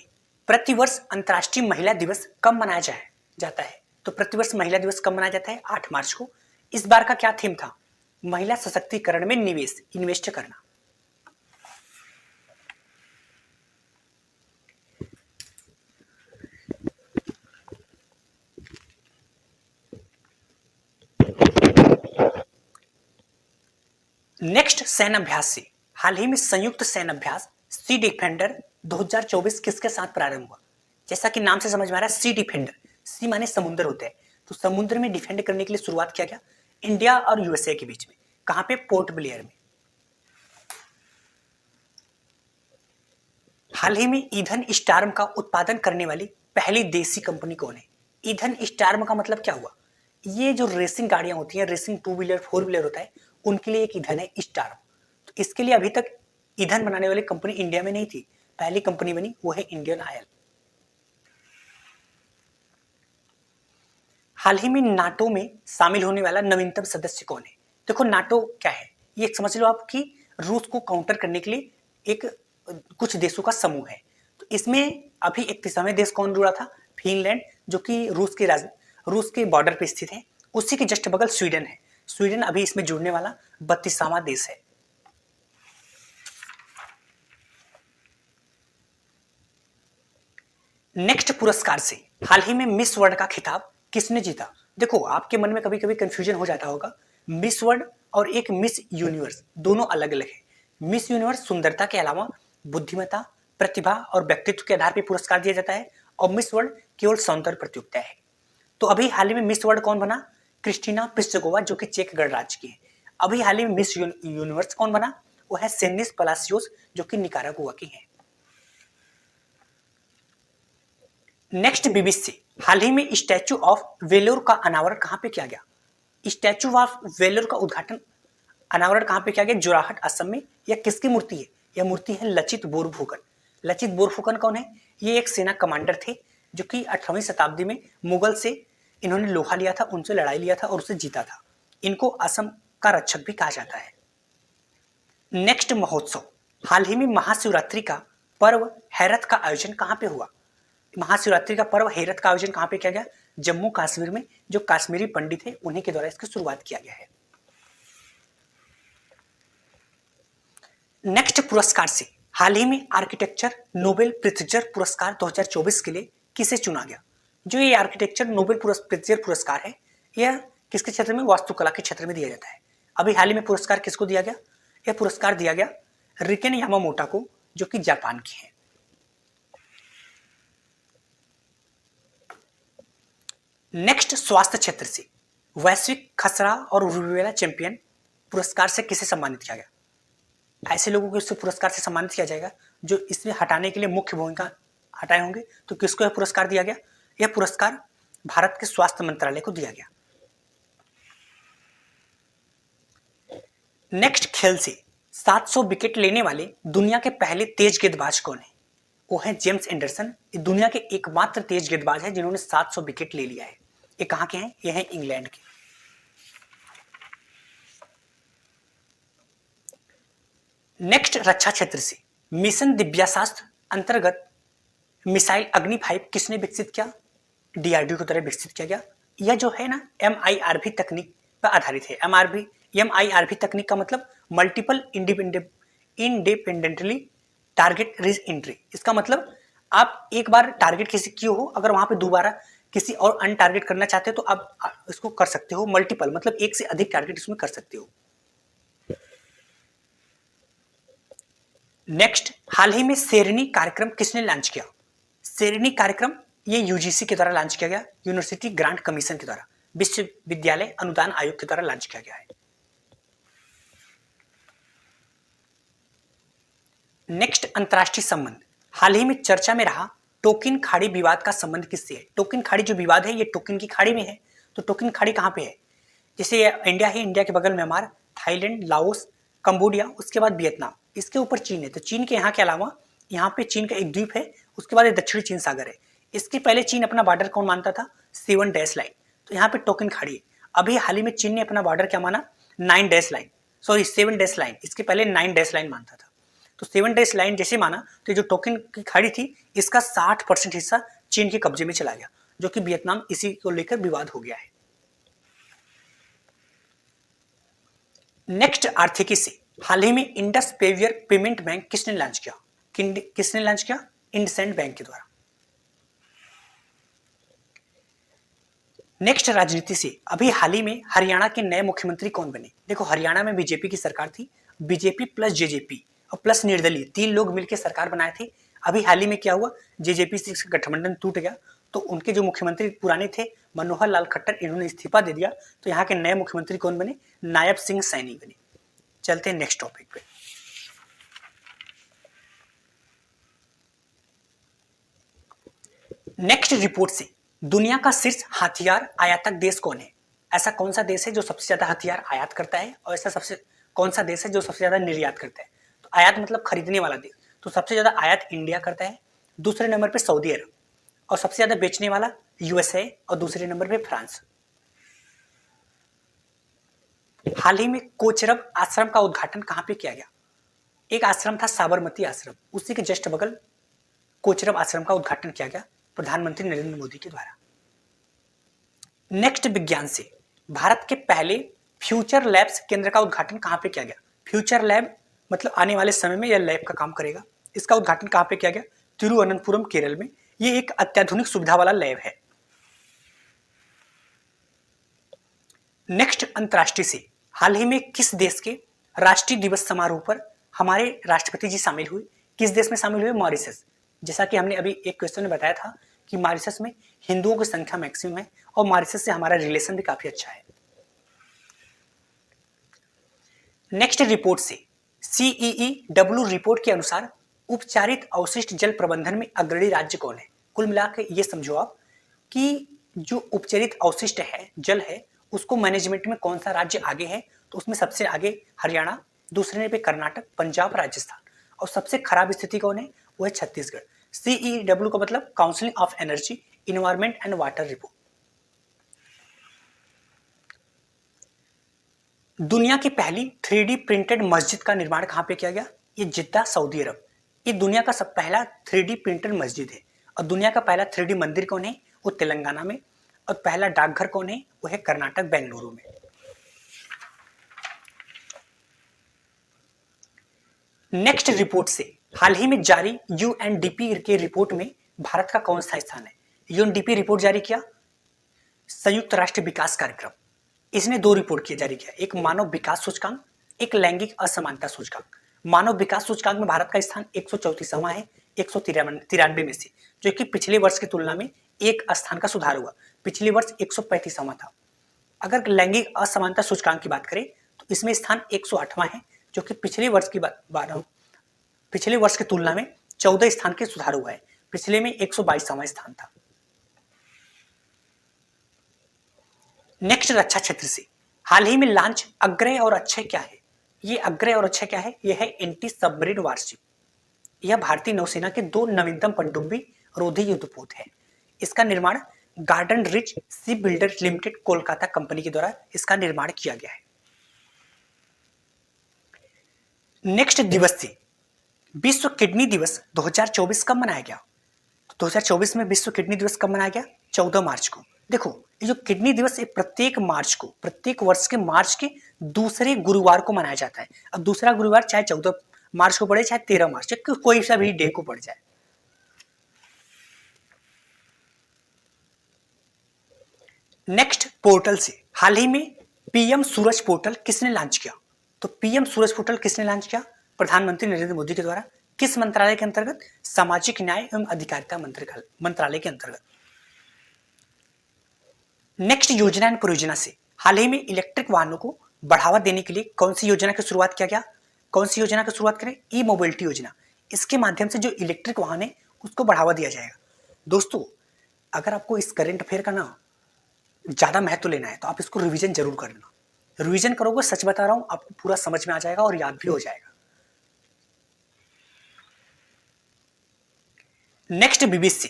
प्रतिवर्ष अंतर्राष्ट्रीय महिला दिवस कब मनाया जाता है? तो प्रतिवर्ष महिला दिवस कब मनाया जाता है? 8 मार्च को। इस बार का क्या थीम था? महिला सशक्तिकरण में निवेश, इन्वेस्ट करना। नेक्स्ट सैन्य अभ्यास से हाल ही में संयुक्त सैन्य अभ्यास सी डिफेंडर 2024 किसके साथ प्रारंभ हुआ? जैसा कि नाम से समझ में आ रहा है, सी डिफेंडर, सी माने समुद्र होता है, तो समुद्र में डिफेंड करने के लिए शुरुआत किया गया इंडिया और यूएसए के बीच में। कहां पे? पोर्ट ब्लेयर में। हाल ही में ईंधन स्टार्म का उत्पादन करने वाली पहली देसी कंपनी कौन है? ईंधन स्टार्म का मतलब क्या हुआ? ये जो रेसिंग गाड़ियां होती हैं, रेसिंग 2 व्हीलर 4 व्हीलर होता है, उनके लिए एक ईंधन है स्टार्म। तो इसके लिए अभी तक ईंधन बनाने वाली कंपनी इंडिया में नहीं थी, पहली कंपनी बनी वो है इंडियन ऑयल। हाल ही में नाटो में शामिल होने वाला नवीनतम सदस्य कौन है? देखो नाटो क्या है, ये समझ लो आप कि रूस को काउंटर करने के लिए एक कुछ देशों का समूह है। तो इसमें अभी 31वां देश कौन जुड़ा था? फिनलैंड, जो कि रूस के बॉर्डर पे स्थित है। उसी के जस्ट बगल स्वीडन है। स्वीडन अभी इसमें जुड़ने वाला 32वां देश है। नेक्स्ट पुरस्कार से हाल ही में मिस वर्ल्ड का खिताब किसने जीता? देखो आपके मन में कभी कभी कंफ्यूजन हो जाता होगा, मिस वर्ल्ड और एक मिस यूनिवर्स दोनों अलग अलग है। मिस यूनिवर्स सुंदरता के अलावा बुद्धिमत्ता, प्रतिभा और व्यक्तित्व के आधार पर पुरस्कार दिया जाता है, और मिस वर्ल्ड केवल सौंदर्य प्रतियोगिता है। तो अभी हाल ही में मिस वर्ल्ड कौन बना? क्रिस्टीना प्लिसकोवा, जो कि चेक गणराज्य की है। अभी हाल ही में मिस यूनिवर्स कौन बना? वो है सेनिस पलासियोस, जो कि निकारागुआ की है। नेक्स्ट बीबीसी हाल ही में स्टैचू ऑफ वेलोर का अनावरण कहां पे किया गया? स्टैचू ऑफ वेलोर का उद्घाटन, अनावरण कहां पे किया गया? जोरहाट, असम में। यह किसकी मूर्ति है? यह मूर्ति है लचित बोरफुकन। लचित बोरफुकन कौन है? ये एक सेना कमांडर थे, जो कि 18वीं शताब्दी में मुगल से इन्होंने लोहा लिया था, उनसे लड़ाई लिया था और उसे जीता था। इनको असम का रक्षक भी कहा जाता है। नेक्स्ट महोत्सव, हाल ही में महाशिवरात्रि का पर्व हैरत का आयोजन कहां पे हुआ? महाशिवरात्रि का पर्व हैरत का आयोजन कहां पे किया गया? जम्मू कश्मीर में। जो कश्मीरी पंडित है उन्हीं के द्वारा इसकी शुरुआत किया गया है। नेक्स्ट पुरस्कार से हाल ही में आर्किटेक्चर नोबेल प्रित्जर पुरस्कार 2024 के लिए किसे चुना गया? जो ये आर्किटेक्चर नोबेल प्रित्जर पुरस्कार है, यह किसके क्षेत्र में? वास्तुकला के क्षेत्र में दिया जाता है। अभी हाल ही में पुरस्कार किसको दिया गया? यह पुरस्कार दिया गया रिकेन यामामोटा को, जो कि जापान की है। नेक्स्ट स्वास्थ्य क्षेत्र से वैश्विक खसरा और रूबेला चैंपियन पुरस्कार से किसे सम्मानित किया गया? ऐसे लोगों को इस पुरस्कार से सम्मानित किया जाएगा जो इसमें हटाने के लिए मुख्य भूमिका हटाए होंगे। तो किसको यह पुरस्कार दिया गया? यह पुरस्कार भारत के स्वास्थ्य मंत्रालय को दिया गया। नेक्स्ट खेल से 700 विकेट लेने वाले दुनिया के पहले तेज गेंदबाज कौन है? वो है जेम्स एंडरसन। ये दुनिया के एकमात्र तेज गेंदबाज है जिन्होंने 700 विकेट ले लिया है। ये कहां के हैं? ये हैं इंग्लैंड के। नेक्स्ट रक्षा क्षेत्र से मिशन दिव्यास्त्र अंतर्गत मिसाइल अग्नि 5 किसने विकसित किया? डीआरडीओ की तरह विकसित किया गया। यह जो है ना MIRV तकनीक पर आधारित है। MIRV तकनीक का मतलब multiple independently target reach entry. इसका मतलब आप एक बार टारगेट किसी किए हो, अगर वहां पे दोबारा किसी और अन टारगेट करना चाहते हो तो आप इसको कर सकते हो। मल्टीपल मतलब एक से अधिक टारगेट इसमें कर सकते हो। नेक्स्ट, हाल ही में सेरेनी कार्यक्रम किसने लॉन्च किया? सेरेनी कार्यक्रम ये यूजीसी के द्वारा लॉन्च किया गया, यूनिवर्सिटी ग्रांट कमीशन के द्वारा, विश्वविद्यालय अनुदान आयोग के द्वारा लॉन्च किया गया है। नेक्स्ट, अंतरराष्ट्रीय संबंध। हाल ही में चर्चा में रहा टोकिन खाड़ी विवाद का संबंध किससे है? टोकिन खाड़ी जो विवाद है ये टोकिन की खाड़ी में है। तो टोकिन खाड़ी कहां पे है? जैसे इंडिया है, इंडिया के बगल में म्यांमार, थाईलैंड, लाओस, कंबोडिया, उसके बाद वियतनाम, इसके ऊपर चीन है। तो चीन के यहाँ के अलावा यहाँ पे चीन का एक द्वीप है, उसके बाद दक्षिणी चीन सागर है। इसके पहले चीन अपना बॉर्डर कौन मानता था? 7 डैश लाइन। तो यहाँ पे टोकिन खाड़ी है। अभी हाल ही में चीन ने अपना बॉर्डर क्या माना? 9 dash line, sorry 7 dash line. इसके पहले 9 डैश लाइन मानता था। तो 7 डैश लाइन जैसे माना तो जो टोकिन की खाड़ी थी इसका 60% हिस्सा चीन के कब्जे में चला गया। जो कि वियतनाम इसी को लेकर विवाद हो गया है। नेक्स्ट आर्थिकी से, हाल ही में इंडस पेवियर पेमेंट बैंक किसने लॉन्च किया? किसने लॉन्च किया? इंडसइंड बैंक के द्वारा। नेक्स्ट राजनीति से, अभी हाल ही में हरियाणा के नए मुख्यमंत्री कौन बने? देखो, हरियाणा में बीजेपी की सरकार थी, बीजेपी प्लस जेजेपी और प्लस निर्दलीय 3 लोग मिलकर सरकार बनाए थे। अभी हाल ही में क्या हुआ, जेजेपी से गठबंधन टूट गया, तो उनके जो मुख्यमंत्री पुराने थे मनोहर लाल खट्टर, इन्होंने इस्तीफा दे दिया। तो यहाँ के नए मुख्यमंत्री कौन बने? नायब सिंह सैनी बने। चलते हैं नेक्स्ट टॉपिक पे। नेक्स्ट रिपोर्ट से, दुनिया का शीर्ष हथियार आयातक देश कौन है? ऐसा कौन सा देश है जो सबसे ज्यादा हथियार आयात करता है, और ऐसा सबसे कौन सा देश है जो सबसे ज्यादा निर्यात करता है? तो आयात मतलब खरीदने वाला देश, तो सबसे ज्यादा आयात इंडिया करता है, दूसरे नंबर पे सऊदी अरब, और सबसे ज्यादा बेचने वाला यूएसए, और दूसरे नंबर पे फ्रांस। हाल ही में कोचरब आश्रम का उद्घाटन कहां पे किया गया? एक आश्रम था साबरमती आश्रम, उसी के जस्ट बगल कोचरब आश्रम का उद्घाटन किया गया प्रधानमंत्री नरेंद्र मोदी के द्वारा। नेक्स्ट विज्ञान से, भारत के पहले फ्यूचर लैब्स केंद्र का उद्घाटन कहां पे किया गया? फ्यूचर लैब मतलब आने वाले समय में यह लैब का काम करेगा। इसका उद्घाटन कहां पे किया गया? तिरुवनंतपुरम केरल में। यह एक अत्याधुनिक सुविधा वाला लैब है। नेक्स्ट अंतरराष्ट्रीय से, हाल ही में किस देश के राष्ट्रीय दिवस समारोह पर हमारे राष्ट्रपति जी शामिल हुए? किस देश में शामिल हुए? मॉरिशस। जैसा कि हमने अभी एक क्वेश्चन में बताया था कि मॉरिशस में हिंदुओं की संख्या मैक्सिमम है, और मॉरिशस से हमारा रिलेशन भी काफी अच्छा है। नेक्स्ट रिपोर्ट से, CEEW रिपोर्ट के अनुसार उपचारित अवशिष्ट जल प्रबंधन में अग्रणी राज्य कौन है? कुल मिलाकर ये समझो आप कि जो उपचारित अवशिष्ट है जल है, उसको मैनेजमेंट में कौन सा राज्य आगे है? तो उसमें सबसे आगे हरियाणा, दूसरे पे कर्नाटक, पंजाब, राजस्थान, और सबसे खराब स्थिति कौन है? वो है छत्तीसगढ़। CEEW का मतलब council of energy, environment and water report. दुनिया की पहली 3D प्रिंटेड मस्जिद का निर्माण कहां पे किया गया? ये जिद्दा, सऊदी अरब। ये दुनिया का सब पहला 3D प्रिंटेड मस्जिद है। और दुनिया का पहला 3D मंदिर कौन है? वो तेलंगाना में। और पहला डाकघर कौन है? वो है कर्नाटक, बेंगलुरु में। नेक्स्ट रिपोर्ट से, हाल ही में जारी UNDP के रिपोर्ट में भारत का कौन सा स्थान है? UNDP रिपोर्ट जारी किया संयुक्त राष्ट्र विकास कार्यक्रम। इसने 2 रिपोर्ट जारी किया, एक मानव विकास सूचकांक, एक लैंगिक असमानता सूचकांक। मानव विकास सूचकांक में भारत का स्थान 134वां है 193 में से, जो कि पिछले वर्ष की तुलना में एक स्थान का सुधार हुआ। पिछले वर्ष 135वां था। अगर लैंगिक असमानता सूचकांक की बात करें तो इसमें स्थान 108वां है, जो कि पिछले वर्ष की तुलना में 14 स्थान के सुधार हुआ है। पिछले में 122वां स्थान था। नेक्स्ट रक्षा क्षेत्र से, हाल ही में लॉन्च अग्रय और अक्षय क्या है? ये अग्रय और अक्षय क्या है? यह है एंटी सबमरीन वारशिप। यह भारतीय नौसेना के 2 नवीनतम पनडुब्बी रोधी युद्धपोत है। इसका निर्माण garden rich ship builder limited Kolkata company के द्वारा इसका निर्माण किया गया है। नेक्स्ट दिवस से, विश्व किडनी दिवस 2024 कब मनाया गया? 2024 में विश्व किडनी दिवस कब मनाया गया? 14 मार्च को। देखो, ये जो किडनी दिवस है प्रत्येक वर्ष के मार्च के दूसरे गुरुवार को मनाया जाता है। अब दूसरा गुरुवार चाहे 14 मार्च को पड़े, चाहे 13 मार्च, कोई सा भी डे को पड़ जाए। नेक्स्ट पोर्टल से, हाल ही में PM सूरज पोर्टल किसने लॉन्च किया? तो PM सूरज पोर्टल किसने लॉन्च किया? प्रधानमंत्री नरेंद्र मोदी के द्वारा। किस मंत्रालय के अंतर्गत? सामाजिक न्याय एवं अधिकारिता मंत्रालय के अंतर्गत। नेक्स्ट योजना एंड परियोजना से, हाल ही में इलेक्ट्रिक वाहनों को बढ़ावा देने के लिए कौन सी योजना की शुरुआत किया गया? कौन सी योजना की शुरुआत करें? ई मोबिलिटी योजना। इसके माध्यम से जो इलेक्ट्रिक वाहन है उसको बढ़ावा दिया जाएगा। दोस्तों, अगर आपको इस करंट अफेयर का ना ज्यादा महत्व लेना है तो आप इसको रिवीजन जरूर करना। रिवीजन करोगे, सच बता रहा हूं, आपको पूरा समझ में आ जाएगा और याद भी हो जाएगा। नेक्स्ट BBC,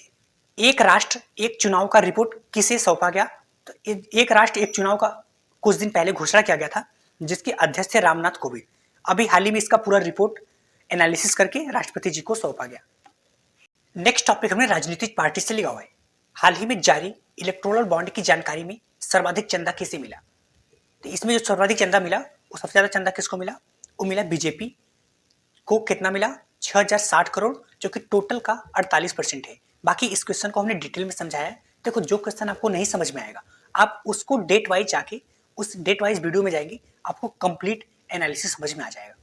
एक राष्ट्र एक चुनाव का रिपोर्ट किसे सौंपा गया? तो एक राष्ट्र एक चुनाव का कुछ दिन पहले घोषणा किया गया था, जिसके अध्यक्ष थे रामनाथ कोविंद। अभी हाल ही में इसका पूरा रिपोर्ट एनालिसिस करके राष्ट्रपति जी को सौंपा गया। नेक्स्ट टॉपिक हमने राजनीतिक पार्टी से लिया हुआ है। हाल ही में जारी इलेक्टोरल बॉन्ड की जानकारी में सर्वाधिक चंदा किसे मिला? तो इसमें जो सर्वाधिक चंदा मिला वो सबसे ज्यादा चंदा किसको मिला? वो मिला बीजेपी को। कितना मिला? 6060 करोड़, जो कि टोटल का 48% है। बाकी इस क्वेश्चन को हमने डिटेल में समझाया है। देखो जो क्वेश्चन आपको नहीं समझ में आएगा आप उसको डेट वाइज जाके उस डेट वाइज वीडियो में जाएंगे, आपको कंप्लीट एनालिसिस समझ में आ जाएगा।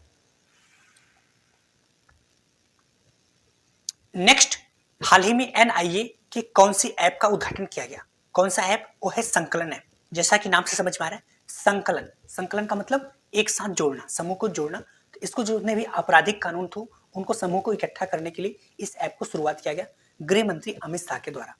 नेक्स्ट, हाल ही में एनआईए के कौन सी ऐप का उद्घाटन किया गया? कौन सा ऐप? वो है संकलन ऐप। जैसा कि नाम से समझ में आ रहा है, संकलन। संकलन का मतलब एक साथ जोड़ना, समूह को जोड़ना। तो इसको जितने भी आपराधिक कानून थे उनको समूह को इकट्ठा करने के लिए इस ऐप को शुरुआत किया गया गृह मंत्री अमित शाह के द्वारा।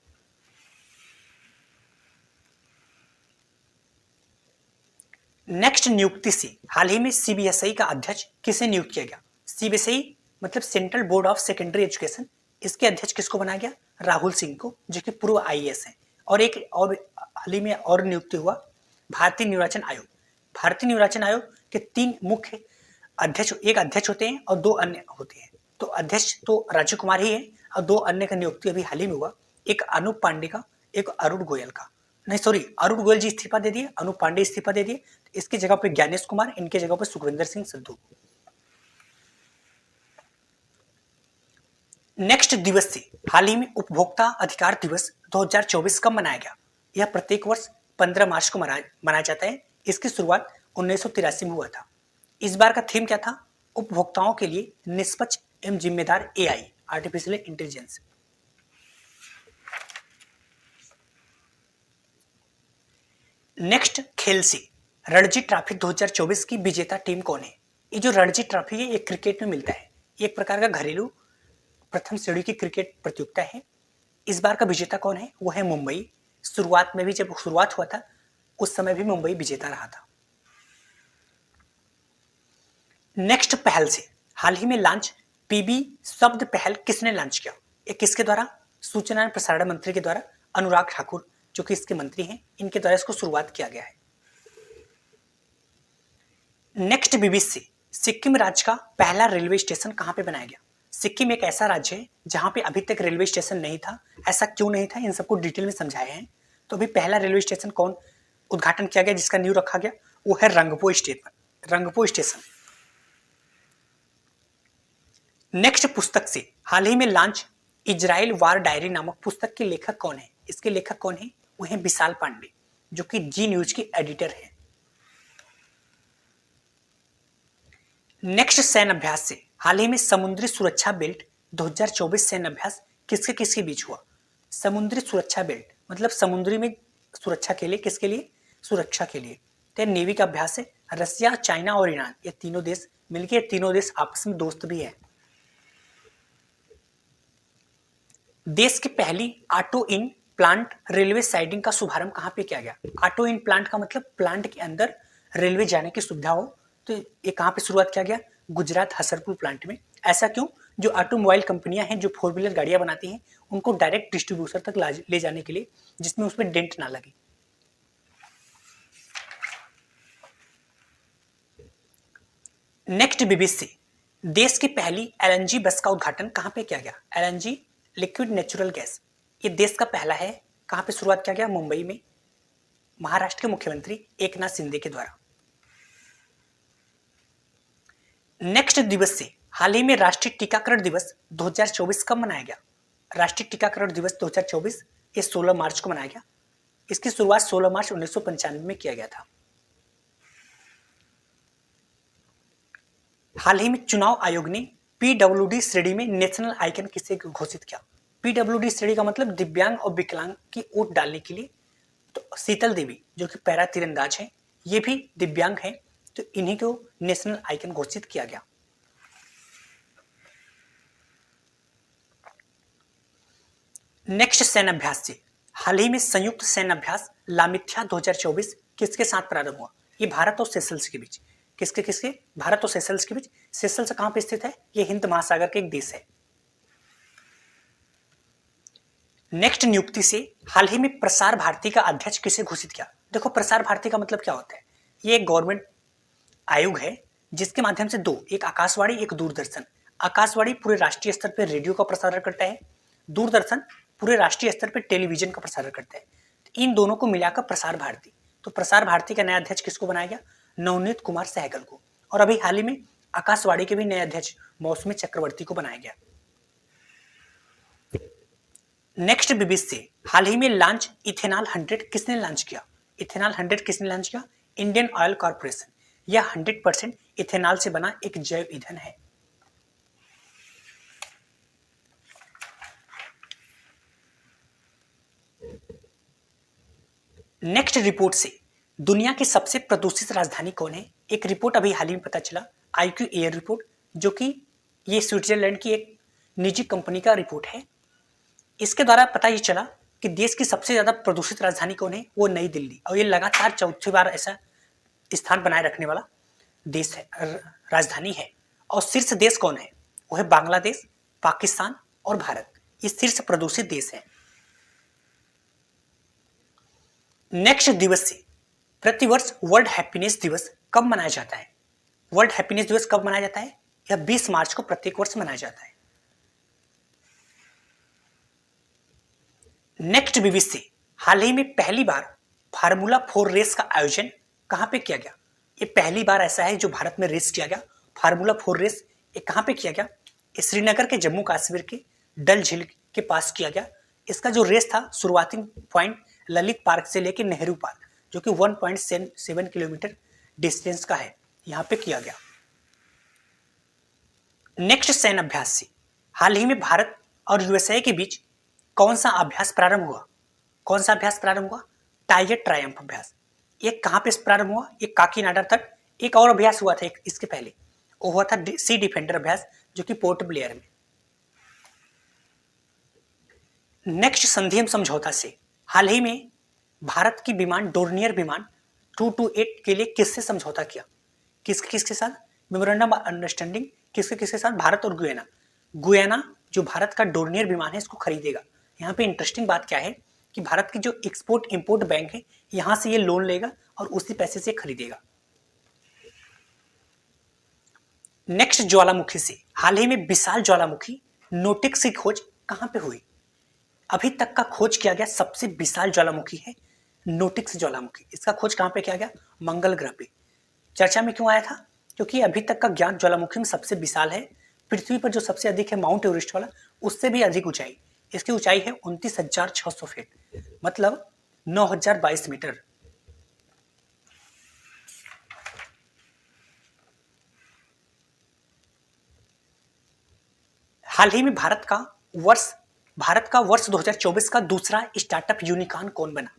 नेक्स्ट, नियुक्ति से हाल ही में सीबीएसई का अध्यक्ष किसे नियुक्त किया गया? सीबीएसई मतलब central board of secondary education, इसके अध्यक्ष किसको बनाया गया? राहुल सिंह को, जो कि पूर्व आईएएस है। और एक और हाल ही में और नियुक्ति हुआ भारतीय निर्वाचन आयोग। भारतीय निर्वाचन आयोग के 3 मुख्य अध्यक्ष, एक अध्यक्ष होते हैं और 2 अन्य होते हैं। तो अध्यक्ष तो राजीव कुमार ही है और 2 अन्य का नियुक्ति अभी हाल ही में हुआ, एक अनूप पांडे का, एक अरुण गोयल का। नहीं सॉरी, अरुण गोयल जी इस्तीफा दे दिए, अनूप पांडे इस्तीफा दे दिए। इसकी जगह पे ज्ञानेश कुमार, इनके जगह पे सुखविंदर सिंह संधू। नेक्स्ट, दिवस से हाल ही में उपभोक्ता अधिकार दिवस 2024 कब मनाया गया? यह प्रत्येक वर्ष 15 मार्च को मनाया जाता है। इसकी शुरुआत 1983 में हुआ था। इस बार का थीम क्या था? उपभोक्ताओं के लिए निष्पक्ष एवं जिम्मेदार एआई, आर्टिफिशियल इंटेलिजेंस। नेक्स्ट, खेल से रणजी ट्रॉफी 2024 की विजेता टीम कौन है? ये जो रणजी ट्रॉफी है ये क्रिकेट में मिलता है, एक प्रकार का घरेलू प्रथम श्रेणी की क्रिकेट प्रतियोगिता है। इस बार का विजेता कौन है? वो है मुंबई। शुरुआत में भी जब शुरुआत हुआ था उस समय भी मुंबई विजेता रहा था। नेक्स्ट, पहल से हाल ही में लॉन्च पीबी शब्द पहल किसने लॉन्च किया? ये किसके द्वारा? सूचना एवं प्रसारण मंत्री के द्वारा, अनुराग ठाकुर जो कि इसके मंत्री हैं, इनके द्वारा इसको शुरुआत किया गया है। नेक्स्ट, बीबीसी सिक्किम राज्य का पहला रेलवे स्टेशन कहां पे बनाया गया? सिक्किम एक ऐसा राज्य है जहां पे अभी तक रेलवे स्टेशन नहीं था। ऐसा क्यों नहीं था, इन सबको डिटेल में समझाया है। तो अभी पहला रेलवे स्टेशन कौन उद्घाटन किया गया, जिसका नींव रखा गया? वो है Rangpo station. Rangpo station. Next, पुस्तक से हाल ही में लॉन्च इजराइल वार डायरी नामक पुस्तक के लेखक कौन है? इसके लेखक कौन है? वो है विशाल पांडे, जो कि जी न्यूज के एडिटर है। नेक्स्ट, सैन्य अभ्यास से हाल ही में समुद्री सुरक्षा बेल्ट 2024 सैन्य अभ्यास किसके किसके बीच हुआ? समुद्री सुरक्षा बेल्ट मतलब समुद्री में सुरक्षा के लिए, किसके लिए? सुरक्षा के लिए। तो नेवी का अभ्यास है। रसिया, चाइना और ईरान, ये तीनों देश मिलकर, तीनों देश आपस में दोस्त भी हैं। देश की पहली auto in plant railway siding का शुभारंभ कहां पे किया गया? ऑटो इन प्लांट का मतलब प्लांट के अंदर रेलवे जाने की सुविधा हो। तो ये कहां पे शुरुआत किया गया? गुजरात हसरपुर प्लांट में। ऐसा क्यों? जो ऑटोमोबाइल कंपनियां हैं जो 4 व्हीलर गाड़ियां बनाती हैं उनको डायरेक्ट डिस्ट्रीब्यूटर तक ले जाने के लिए, जिसमें उसमें डेंट ना लगे। नेक्स्ट, बीबीसी देश की पहली एलएनजी बस का उद्घाटन कहां पे किया गया? एलएनजी लिक्विड नेचुरल गैस, ये देश का पहला है। कहां पे शुरुआत किया गया? मुंबई में, महाराष्ट्र के मुख्यमंत्री एकनाथ शिंदे के द्वारा। नेक्स्ट, दिवस से हाल ही में राष्ट्रीय टीकाकरण दिवस 2024 कब मनाया गया? राष्ट्रीय टीकाकरण दिवस 2024 ये 16 मार्च को मनाया गया। इसकी शुरुआत 16 मार्च 1995 में किया गया था। हाल ही में चुनाव आयोग ने पीडब्ल्यूडी श्रेणी में नेशनल आइकन किसे घोषित किया? पीडब्ल्यूडी श्रेणी का मतलब दिव्यांग और विकलांग की वोट डालने के लिए। तो शीतल देवी जो कि पैरा तीरंदाज है, ये भी दिव्यांग है, तो इन्हीं को नेशनल आइकन घोषित किया गया। नेक्स्ट, सैन्य अभ्यास से हाल ही में संयुक्त सैन्य अभ्यास लामिथ्या 2024 किसके साथ प्रारंभ हुआ? ये भारत और सेशल्स के बीच। किसके? भारत और सेशल्स के बीच। सेशल्स कहां पे स्थित है? ये हिंद महासागर के एक देश है। नेक्स्ट, नियुक्ति से हाल ही में प्रसार भारती का अध्यक्ष किसे घोषित किया? देखो प्रसार भारती का मतलब क्या होता है? ये एक गवर्नमेंट आयोग है जिसके माध्यम से 2, एक आकाशवाणी, एक दूरदर्शन। आकाशवाणी पूरे राष्ट्रीय स्तर पर रेडियो का प्रसारण करता है, दूरदर्शन पूरे राष्ट्रीय स्तर पर टेलीविजन का प्रसारण करता है। इन दोनों को मिलाकर प्रसार भारती। तो प्रसार भारती का नया अध्यक्ष किसको बनाया गया? नवनीत कुमार सहगल को। और अभी हाल ही में आकाशवाणी के भी नए अध्यक्ष मौसमी चक्रवर्ती को बनाया गया। नेक्स्ट बीबीसी, हाल ही में लॉन्च इथेनॉल 100 किसने लॉन्च किया? इथेनॉल 100 किसने लॉन्च किया? Indian oil corporation. यह 100% इथेनॉल से बना एक जैव ईंधन है। नेक्स्ट रिपोर्ट से दुनिया की सबसे प्रदूषित राजधानी कौन है? एक रिपोर्ट अभी हाल ही में पता चला, IQ एयर रिपोर्ट, जो कि ये स्विट्जरलैंड की एक निजी कंपनी का रिपोर्ट है। इसके द्वारा पता ये चला कि देश की सबसे ज्यादा प्रदूषित राजधानी कौन है? वो नई दिल्ली। और ये लगातार चौथी बार ऐसा स्थान बनाए रखने वाला देश है, राजधानी है। और शीर्ष देश कौन है? वो है बांग्लादेश, पाकिस्तान और भारत। ये शीर्ष प्रदूषित देश है। नेक्स्ट दिवस से प्रतिवर्ष वर्ल्ड हैप्पीनेस दिवस कब मनाया जाता है? वर्ल्ड हैप्पीनेस दिवस कब मनाया जाता है? यह 20 मार्च को प्रत्येक वर्ष मनाया जाता है। नेक्स्ट बीबीसी, हाल ही में पहली बार फार्मूला 4 रेस का आयोजन कहां पे किया गया? ये पहली बार ऐसा है जो भारत में रेस किया गया। फार्मूला 4 रेस ये कहां पे किया गया? ये श्रीनगर के जम्मू कश्मीर के डल झील के पास किया गया। इसका जो रेस था, शुरुआती पॉइंट ललित पार्क से लेकर नेहरू पार्क, जो कि 1.7 किलोमीटर डिस्टेंस का है, यहां पे किया गया। नेक्स्ट सैन्य अभ्यास से हाल ही में भारत और यूएसए के बीच कौन सा अभ्यास प्रारंभ हुआ? कौन सा अभ्यास प्रारंभ हुआ? टाइगर ट्रायम्फ अभ्यास। ये कहां पे प्रारंभ हुआ? ये काकीनाडा तक। एक और अभ्यास हुआ था इसके पहले, वो हुआ था सी डिफेंडर अभ्यास, जो कि पोर्ट ब्लेयर में। नेक्स्ट संधि एवं समझौता से हाल ही में भारत की विमान डोर्नियर विमान 228 के लिए किससे समझौता किया? किसके साथ? मेमोरेंडम ऑफ अंडरस्टैंडिंग किसके साथ? भारत और गुयाना। गुयाना जो भारत का डोर्नियर विमान है इसको खरीदेगा। यहाँ पे इंटरेस्टिंग बात क्या है कि भारत की जो एक्सपोर्ट इंपोर्ट बैंक है, यहां से ये लोन लेगा और उसी पैसे से खरीदेगा। नेक्स्ट ज्वालामुखी से हाल ही में विशाल ज्वालामुखी नोटिक्स की खोज कहां पे हुई? अभी तक का खोज किया गया सबसे विशाल ज्वालामुखी है नोटिक्स ज्वालामुखी। इसका खोज कहां पे किया गया? मंगल ग्रह पे। चर्चा में क्यों आया था? क्योंकि अभी तक का ज्ञात ज्वालामुखी में सबसे विशाल है। पृथ्वी पर जो सबसे अधिक है माउंट एवरेस्ट वाला, उससे भी अधिक ऊंचाई। इसकी ऊंचाई है 29,600 फीट, मतलब 9,022 मीटर। हाल ही में भारत का वर्ष 2024 का दूसरा स्टार्टअप यूनिकॉर्न कौन बना?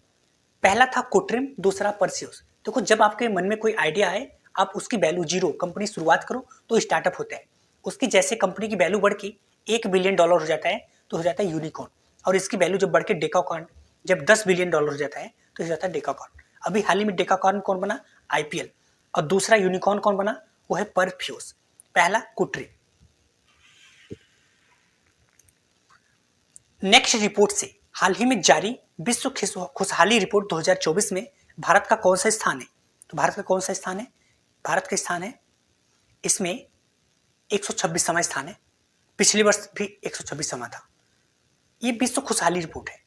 पहला था कोट्रिम, दूसरा परसियोस। देखो, जब आपके मन में कोई आइडिया आए, आप उसकी वैल्यू 0 कंपनी शुरुआत करो तो स्टार्टअप होता है। उसकी जैसे कंपनी की वैल्यू बढ़ के $1 बिलियन हो जाता है तो हो जाता है यूनिकॉर्न। और इसकी वैल्यू जब बढ़ के डेकाकॉर्न, जब $10 बिलियन हो जाता है तो हो जाता है डेकाकॉर्न। अभी हाल ही में डेकाकॉर्न कौन बना? IPL। और दूसरा यूनिकॉर्न कौन बना? वो है परफ्यूज। पहला कोट्रिम। नेक्स्ट रिपोर्ट से हाल ही में जारी विश्व खुशहाली रिपोर्ट 2024 में भारत का कौन सा स्थान है? तो भारत का कौन सा स्थान है? भारत का स्थान है इसमें 126वां स्थान है। पिछले वर्ष भी 126वां था। ये विश्व खुशहाली रिपोर्ट है।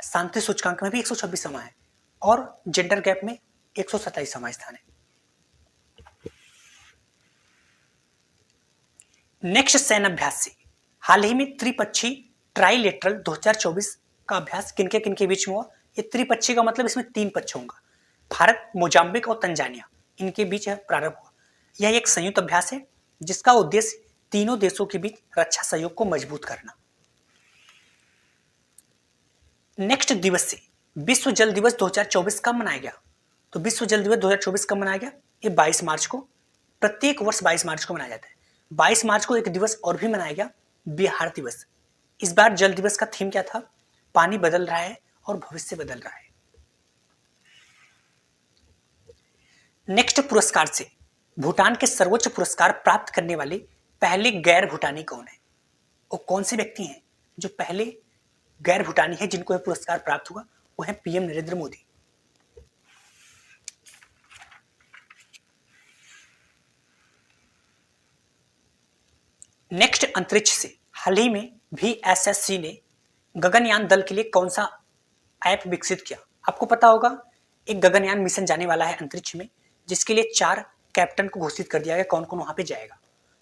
शांति सूचकांक में भी 126वां है और जेंडर गैप में 127वां स्थान है। नेक्स्ट सैन्य अभ्यास से हाल ही में त्रिपक्षी ट्राइलेटरल 2024 का अभ्यास किनके किनके बीच में हुआ? ये त्रिपक्षी का मतलब इसमें 3 पक्ष होंगे। भारत, मोजाम्बिक और तंजानिया, इनके बीच प्रारंभ हुआ। यह एक संयुक्त अभ्यास है जिसका उद्देश्य तीनों देशों के बीच रक्षा सहयोग को मजबूत करना। नेक्स्ट दिवस से विश्व जल दिवस 2024 कब मनाया गया? तो विश्व जल दिवस 2024 कब मनाया गया? ये 22 मार्च को। प्रत्येक वर्ष 22 मार्च को मनाया जाता है। 22 मार्च को एक दिवस और भी मनाया गया, बिहार दिवस। इस बार जल दिवस का थीम क्या था? पानी बदल रहा है और भविष्य बदल रहा है। नेक्स्ट पुरस्कार से भूटान के सर्वोच्च पुरस्कार प्राप्त करने वाले पहले गैर भूटानी कौन है? और कौन से व्यक्ति हैं जो पहले गैर भूटानी है जिनको यह पुरस्कार प्राप्त हुआ? वो है PM नरेंद्र मोदी। नेक्स्ट अंतरिक्ष से हाल ही में भी SSC ने गगनयान दल के लिए कौन सा ऐप विकसित किया? आपको पता होगा एक गगनयान मिशन जाने वाला है अंतरिक्ष में, जिसके लिए 4 कैप्टन को घोषित कर दिया गया कौन कौन वहां पे जाएगा।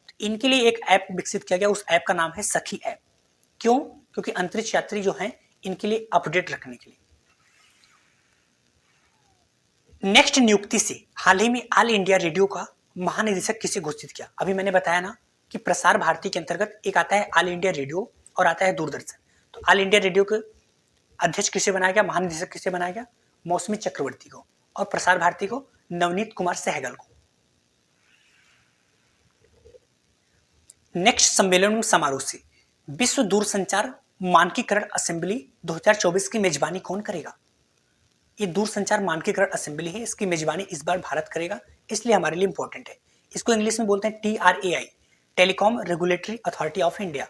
तो इनके लिए एक ऐप विकसित किया गया, उस ऐप का नाम है सखी ऐप। क्यों? क्योंकि अंतरिक्ष यात्री जो हैं इनके लिए अपडेट रखने के लिए। नेक्स्ट नियुक्ति से हाल ही में ऑल इंडिया रेडियो का महानिदेशक किसे घोषित किया? अभी मैंने बताया ना कि प्रसार भारती के अंतर्गत एक आता है ऑल इंडिया रेडियो और आता है दूरदर्शन। तो ऑल इंडिया रेडियो के अध्यक्ष किसे बनाया गया, महानिदेशक किसे बनाया गया? मौसमी चक्रवर्ती को। और प्रसार भारती को नवनीत कुमार सहगल को। नेक्स्ट सम्मेलन समारोह से विश्व दूरसंचार मानकीकरण असेंबली 2024 की मेजबानी कौन करेगा? ये दूरसंचार मानकीकरण असेंबली है, इसकी मेजबानी इस बार भारत करेगा, इसलिए हमारे लिए इंपॉर्टेंट है। इसको इंग्लिश में बोलते हैं TRAI, telecom regulatory authority of India.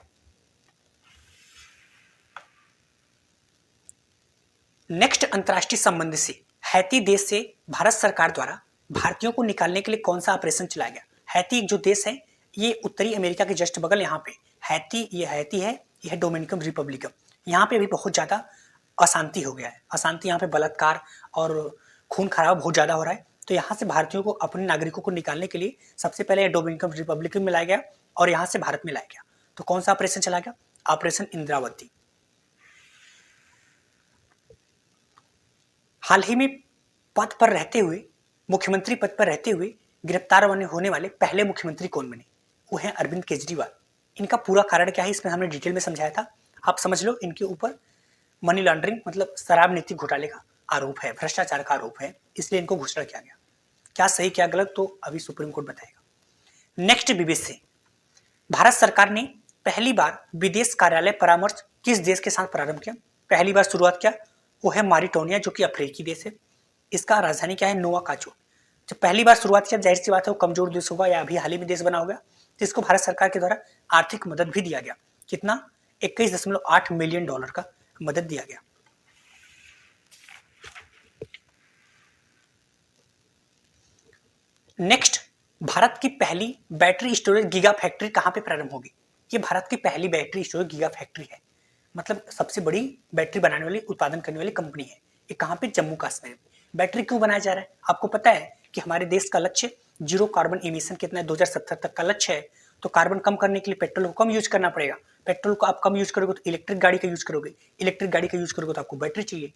Next अंतरराष्ट्रीय संबंध से हैती देश से भारत सरकार द्वारा भारतीयों को निकालने के लिए कौन सा ऑपरेशन चलाया गया? हैती एक जो देश है ये उत्तरी अमेरिका के जस्ट बगल यहाँ पे हैती, ये हैती है, यह डोमिनिकन रिपब्लिक। यहाँ पे भी बहुत ज्यादा अशांति हो गया है, अशांति यहाँ पे बलात्कार और खून खराब बहुत ज्यादा हो रहा है। तो यहाँ से भारतीयों को, अपने नागरिकों को निकालने के लिए सबसे पहले डोमिनिकन रिपब्लिक में लाया गया और यहाँ से भारत में लाया गया। तो कौन सा ऑपरेशन चला गया? ऑपरेशन इंद्रावती। हाल ही में पद पर रहते हुए, मुख्यमंत्री पद पर रहते हुए गिरफ्तार होने वाले पहले मुख्यमंत्री कौन बने? वो हैं अरविंद केजरीवाल। इनका पूरा कारण क्या है इसमें हमने डिटेल में समझाया था, आप समझ लो। इनके ऊपर मनी लॉन्ड्रिंग मतलब शराब नीति घोटाले का आरोप है, भ्रष्टाचार का आरोप है, इसलिए इनको घोषणा किया गया। क्या सही क्या गलत तो अभी सुप्रीम कोर्ट बताएगा। नेक्स्ट विदेश से भारत सरकार ने पहली बार विदेश कार्यालय परामर्श किस देश के साथ प्रारंभ किया? पहली बार शुरुआत किया वो है मारिटोनिया, जो कि अफ्रीकी देश है। इसका राजधानी क्या है? नोवाकाचो। जब पहली बार शुरुआत किया, जाहिर सी बात है वो कमजोर देश होगा या अभी हाल ही में देश बना होगा, तो इसको भारत सरकार के द्वारा आर्थिक मदद भी दिया गया। कितना? 21.8 मिलियन डॉलर का मदद दिया गया। नेक्स्ट, भारत की पहली बैटरी स्टोरेज गीगा फैक्ट्री कहां पे प्रारंभ होगी? ये भारत की पहली बैटरी स्टोरेज गीगा फैक्ट्री है, मतलब सबसे बड़ी बैटरी बनाने वाली, उत्पादन करने वाली कंपनी है। ये कहां पे? जम्मू कश्मीर में। बैटरी क्यों बनाया जा रहा है? आपको पता है कि हमारे देश का लक्ष्य जीरो कार्बन इमिशन कितना है? 2070 तक का लक्ष्य है। तो कार्बन कम करने के लिए पेट्रोल को कम यूज करना पड़ेगा। पेट्रोल को आप कम यूज करोगे तो इलेक्ट्रिक गाड़ी का यूज करोगे, इलेक्ट्रिक गाड़ी का यूज करोगे तो आपको बैटरी चाहिए।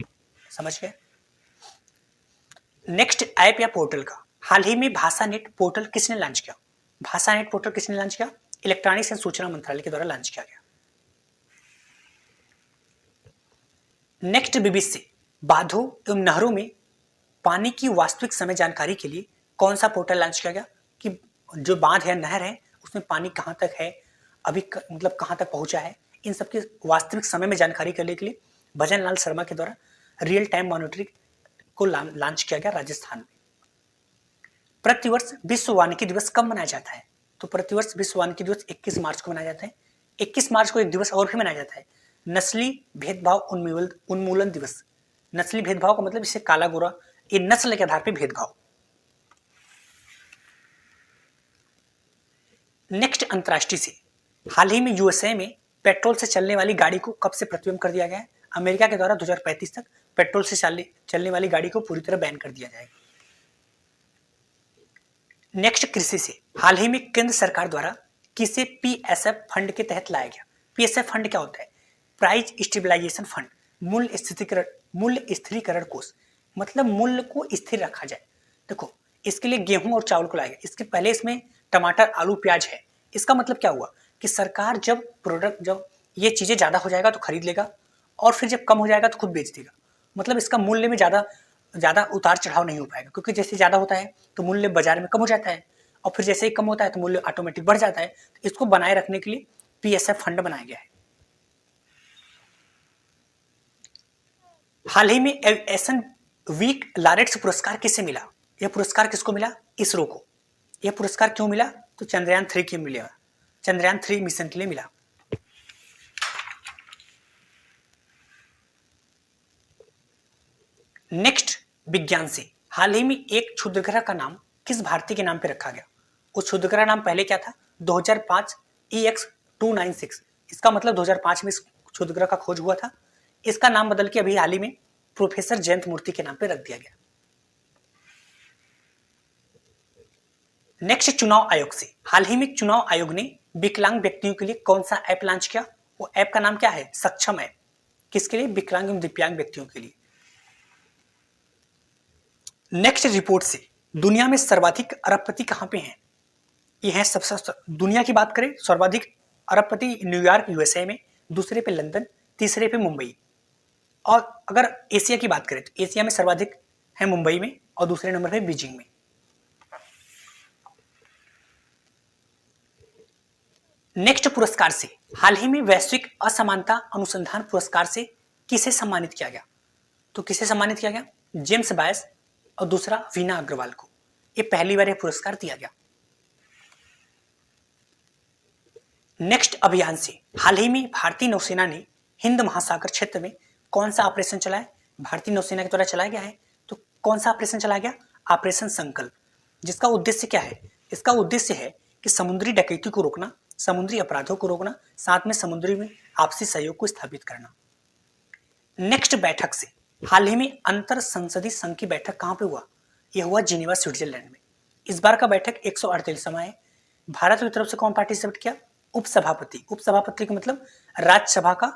समझ गए? नेक्स्ट, ऐप या पोर्टल का हाल ही में भाषा नेट पोर्टल किसने लॉन्च किया? भाषा नेट पोर्टल किसने लॉन्च किया? इलेक्ट्रॉनिक्स एंड सूचना मंत्रालय के द्वारा लॉन्च किया गया। नेक्स्ट, बीबीसी से बांधों एवं नहरों में पानी की वास्तविक समय जानकारी के लिए कौन सा पोर्टल लॉन्च किया गया? कि जो बांध है, नहर है, उसमें पानी कहां तक है, अभी मतलब कहां तक पहुंचा है, इन सब की वास्तविक समय में जानकारी करने के लिए भजन लाल शर्मा के द्वारा रियल टाइम मॉनिटरिंग को लॉन्च किया गया राजस्थान में। प्रतिवर्ष विश्व वानिकी दिवस कब मनाया जाता है? तो प्रतिवर्ष विश्व वानिकी दिवस 21 मार्च को मनाया जाता है। 21 मार्च को एक दिवस और भी मनाया जाता है, नस्ली भेदभाव उन्मूलन दिवस। नस्ली भेदभाव का मतलब इससे काला गोरा, ये नस्ल के आधार पर भेदभाव। नेक्स्ट, अंतरराष्ट्रीय से हाल ही में यूएसए में पेट्रोल से चलने वाली गाड़ी को कब से प्रतिबंध कर दिया गया है? अमेरिका के द्वारा 2035 तक पेट्रोल से चलने वाली गाड़ी को पूरी तरह बैन कर दिया जाएगा। नेक्स्ट, कृषि से हाल ही में केंद्र सरकार द्वारा किसे पीएसएफ फंड के तहत लाया गया? पीएसएफ फंड क्या होता है? प्राइस स्टेबलाइजेशन फंड, मूल्य स्थिरीकरण कोष, मतलब मूल्य को स्थिर रखा जाए। देखो, इसके लिए गेहूं और चावल को लाया गया। इसके पहले इसमें टमाटर, आलू, प्याज है। इसका मतलब क्या हुआ कि सरकार जब ये चीजें ज्यादा हो जाएगा तो खरीद लेगा और फिर जब कम हो जाएगा तो खुद बेच देगा। मतलब इसका मूल्य में ज्यादा उतार चढ़ाव नहीं हो पाएगा, क्योंकि जैसे ज्यादा होता है तो मूल्य बाजार में कम हो जाता है और फिर जैसे ही कम होता है तो मूल्य ऑटोमेटिक बढ़ जाता है। तो इसको बनाए रखने के लिए पीएसएफ फंड बनाया गया है। हाल ही में एविएशन वीक लॉरेट्स पुरस्कार किसे मिला? यह पुरस्कार किसको मिला? इसरो को। यह पुरस्कार क्यों मिला? तो चंद्रयान 3 के मिला, चंद्रयान 3 मिशन के लिए मिला। नेक्स्ट, विज्ञान से हाल ही में एक क्षुद्रग्रह का नाम किस भारतीय के नाम पे रखा गया? उस क्षुद्रग्रह नाम पहले क्या था? 2005 EX296। इसका मतलब 2005 में इस क्षुद्र ग्रह का खोज हुआ था। इसका नाम बदल के अभी हाल ही में प्रोफेसर जयंत मूर्ति के नाम पे रख दिया गया। नेक्स्ट, चुनाव आयोग से। हाल ही में चुनाव आयोग ने विकलांग व्यक्तियों के लिए कौन सा ऐप लॉन्च किया? वो ऐप का नाम क्या है? सक्षम ऐप। किसके लिए? विकलांग एवं दिव्यांग व्यक्तियों के लिए। नेक्स्ट रिपोर्ट से दुनिया में सर्वाधिक अरबपति कहां पे हैं? ये है सबसे, दुनिया की बात करें सर्वाधिक अरबपति न्यूयॉर्क यूएसए में, दूसरे पे लंदन, तीसरे पे मुंबई। और अगर एशिया की बात करें तो एशिया में सर्वाधिक है मुंबई में और दूसरे नंबर पे बीजिंग में। नेक्स्ट पुरस्कार से, हाल ही में वैश्विक असमानता अनुसंधान पुरस्कार से किसे सम्मानित किया गया? तो किसे सम्मानित किया गया? जेम्स बायस और दूसरा वीना अग्रवाल को। ये पहली बार यह पुरस्कार दिया गया। नेक्स्ट अभियान से, हाल ही में भारतीय नौसेना ने हिंद महासागर क्षेत्र में कौन सा ऑपरेशन चलाया? भारतीय नौसेना के द्वारा चलाया गया है। तो कौन सा ऑपरेशन चलाया गया? ऑपरेशन संकल्प। जिसका उद्देश्य क्या है? इसका उद्देश्य है कि समुद्री डकैती को रोकना, समुद्री अपराधों को रोकना, साथ में समुद्री में आपसी सहयोग को स्थापित करना। नेक्स्ट बैठक से, हाल ही में अंतर संसदीय संघ की बैठक कहां पे हुआ? यह हुआ जिनेवा स्विट्जरलैंड में। इस बार का बैठक 148वां है। भारत की तरफ से कौन पार्टिसिपेट किया? उपसभापति। उपसभापति का मतलब राज्यसभा का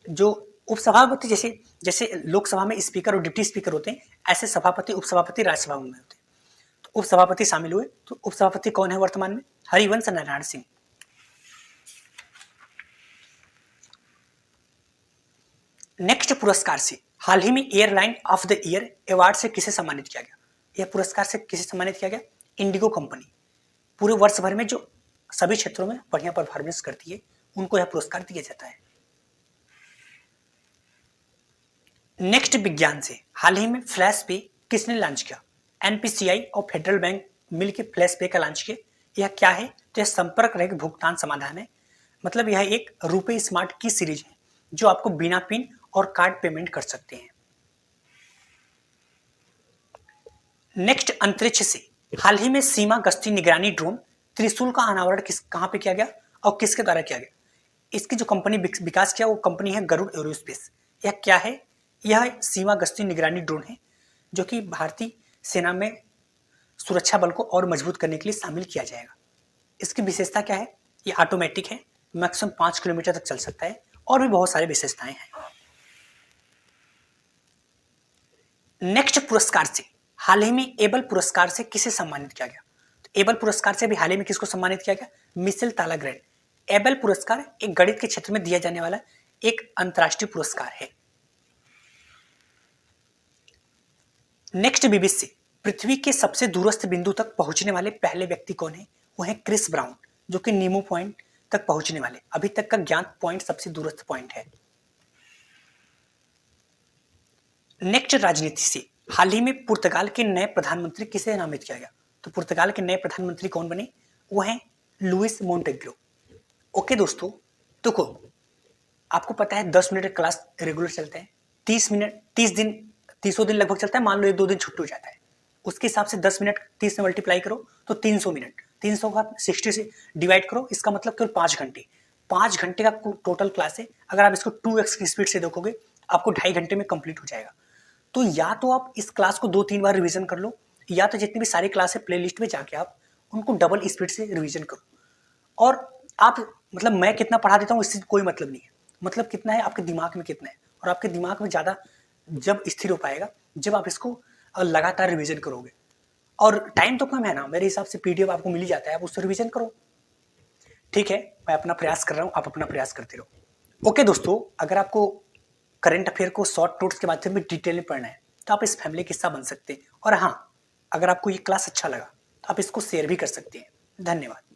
जो उपसभापति, जैसे जैसे लोकसभा में स्पीकर और डिप्टी स्पीकर होते हैं, ऐसे सभापति उपसभापति राज्यसभा में होते हैं। तो उपसभापति शामिल हुए। तो उपसभापति कौन है वर्तमान में? हरिवंश नारायण सिंह। नेक्स्ट पुरस्कार से, हाल ही में airline of the year award से किसे सम्मानित किया गया? यह पुरस्कार से किसे सम्मानित किया गया? Indigo company. पूरे वर्ष भर में जो सभी क्षेत्रों में बढ़िया परफॉर्मेंस करती है उनको यह पुरस्कार दिया जाता है। नेक्स्ट विज्ञान से, हाल ही में फ्लैश पे किसने लॉन्च किया? एनपीसीआई और फेडरल बैंक मिलकर फ्लैश पे का लॉन्च किया। यह क्या है? तो यह संपर्क रहित भुगतान समाधान है। मतलब यह एक रुपे स्मार्ट की सीरीज है जो आपको बिना पिन और कार्ड पेमेंट कर सकते हैं। नेक्स्ट अंतरिक्ष से, हाल ही में सीमा गश्ती निगरानी ड्रोन त्रिशूल का अनावरण कहां पे किया गया और किसके द्वारा किया गया? इसकी जो कंपनी विकास किया वो कंपनी है गरुड़ एरोस्पेस। यह क्या है? यह सीमा गश्ती निगरानी ड्रोन है जो कि भारतीय सेना में सुरक्षा बल को और मजबूत करने के लिए शामिल किया जाएगा। इसकी विशेषता क्या है? ये ऑटोमेटिक है, मैक्सिमम 5 किलोमीटर तक चल सकता है और भी बहुत सारी विशेषताएं हैं। नेक्स्ट पुरस्कार से, हाल ही में एबल पुरस्कार से किसे सम्मानित किया गया? तो एबल पुरस्कार से भी हाल ही में किसको सम्मानित किया गया? मिशेल तालाग्रैंड। एबल पुरस्कार एक गणित के क्षेत्र में दिया जाने वाला एक अंतरराष्ट्रीय पुरस्कार है। नेक्स्ट बीबीसी से, पृथ्वी के सबसे दूरस्थ बिंदु तक पहुंचने वाले पहले व्यक्ति कौन है? वो है क्रिस ब्राउन, जो कि नीमो पॉइंट तक पहुंचने वाले अभी तक का ज्ञात पॉइंट सबसे दूरस्थ पॉइंट है। नेक्स्ट राजनीति से, हाल ही में पुर्तगाल के नए प्रधानमंत्री किसे नामित किया गया? तो पुर्तगाल के नए प्रधानमंत्री कौन बने? वो हैं लुइस मोंटेग्रो। ओके दोस्तों, तो आपको पता है 10 मिनट क्लास रेगुलर चलता है, 30 मिनट 30 दिन लगभग चलता है। मान लो 1-2 दिन छुट्टी हो जाता है, उसके हिसाब से 10 मिनट 30 से मल्टीप्लाई करो तो 300 मिनट। 300 का 60 से डिवाइड करो, इसका मतलब केवल 5 घंटे। 5 घंटे का टोटल क्लास है। अगर आप इसको 2x की स्पीड से देखोगे आपको 2.5 घंटे में कंप्लीट हो जाएगा। तो या तो आप इस क्लास को 2-3 बार रिवीजन कर लो, या तो जितनी भी सारी क्लास है प्लेलिस्ट में जाके आप उनको डबल स्पीड से रिवीजन करो। और आप मतलब मैं कितना पढ़ा देता हूँ इससे कोई मतलब नहीं है। मतलब कितना है आपके दिमाग में कितना है, और आपके दिमाग में ज़्यादा जब स्थिर हो पाएगा जब आप इसको लगातार रिवीजन करोगे। और टाइम तो कम है ना, मेरे हिसाब से पीडीएफ आपको मिल ही जाता है, आप उससे रिवीजन करो। ठीक है, मैं अपना प्रयास कर रहा हूँ, आप अपना प्रयास करते रहो। ओके दोस्तों, अगर आपको करंट अफेयर को शॉर्ट नोट्स के माध्यम में डिटेल में पढ़ना है तो आप इस फैमिली का हिस्सा बन सकते हैं। और हाँ, अगर आपको ये क्लास अच्छा लगा तो आप इसको शेयर भी कर सकते हैं। धन्यवाद।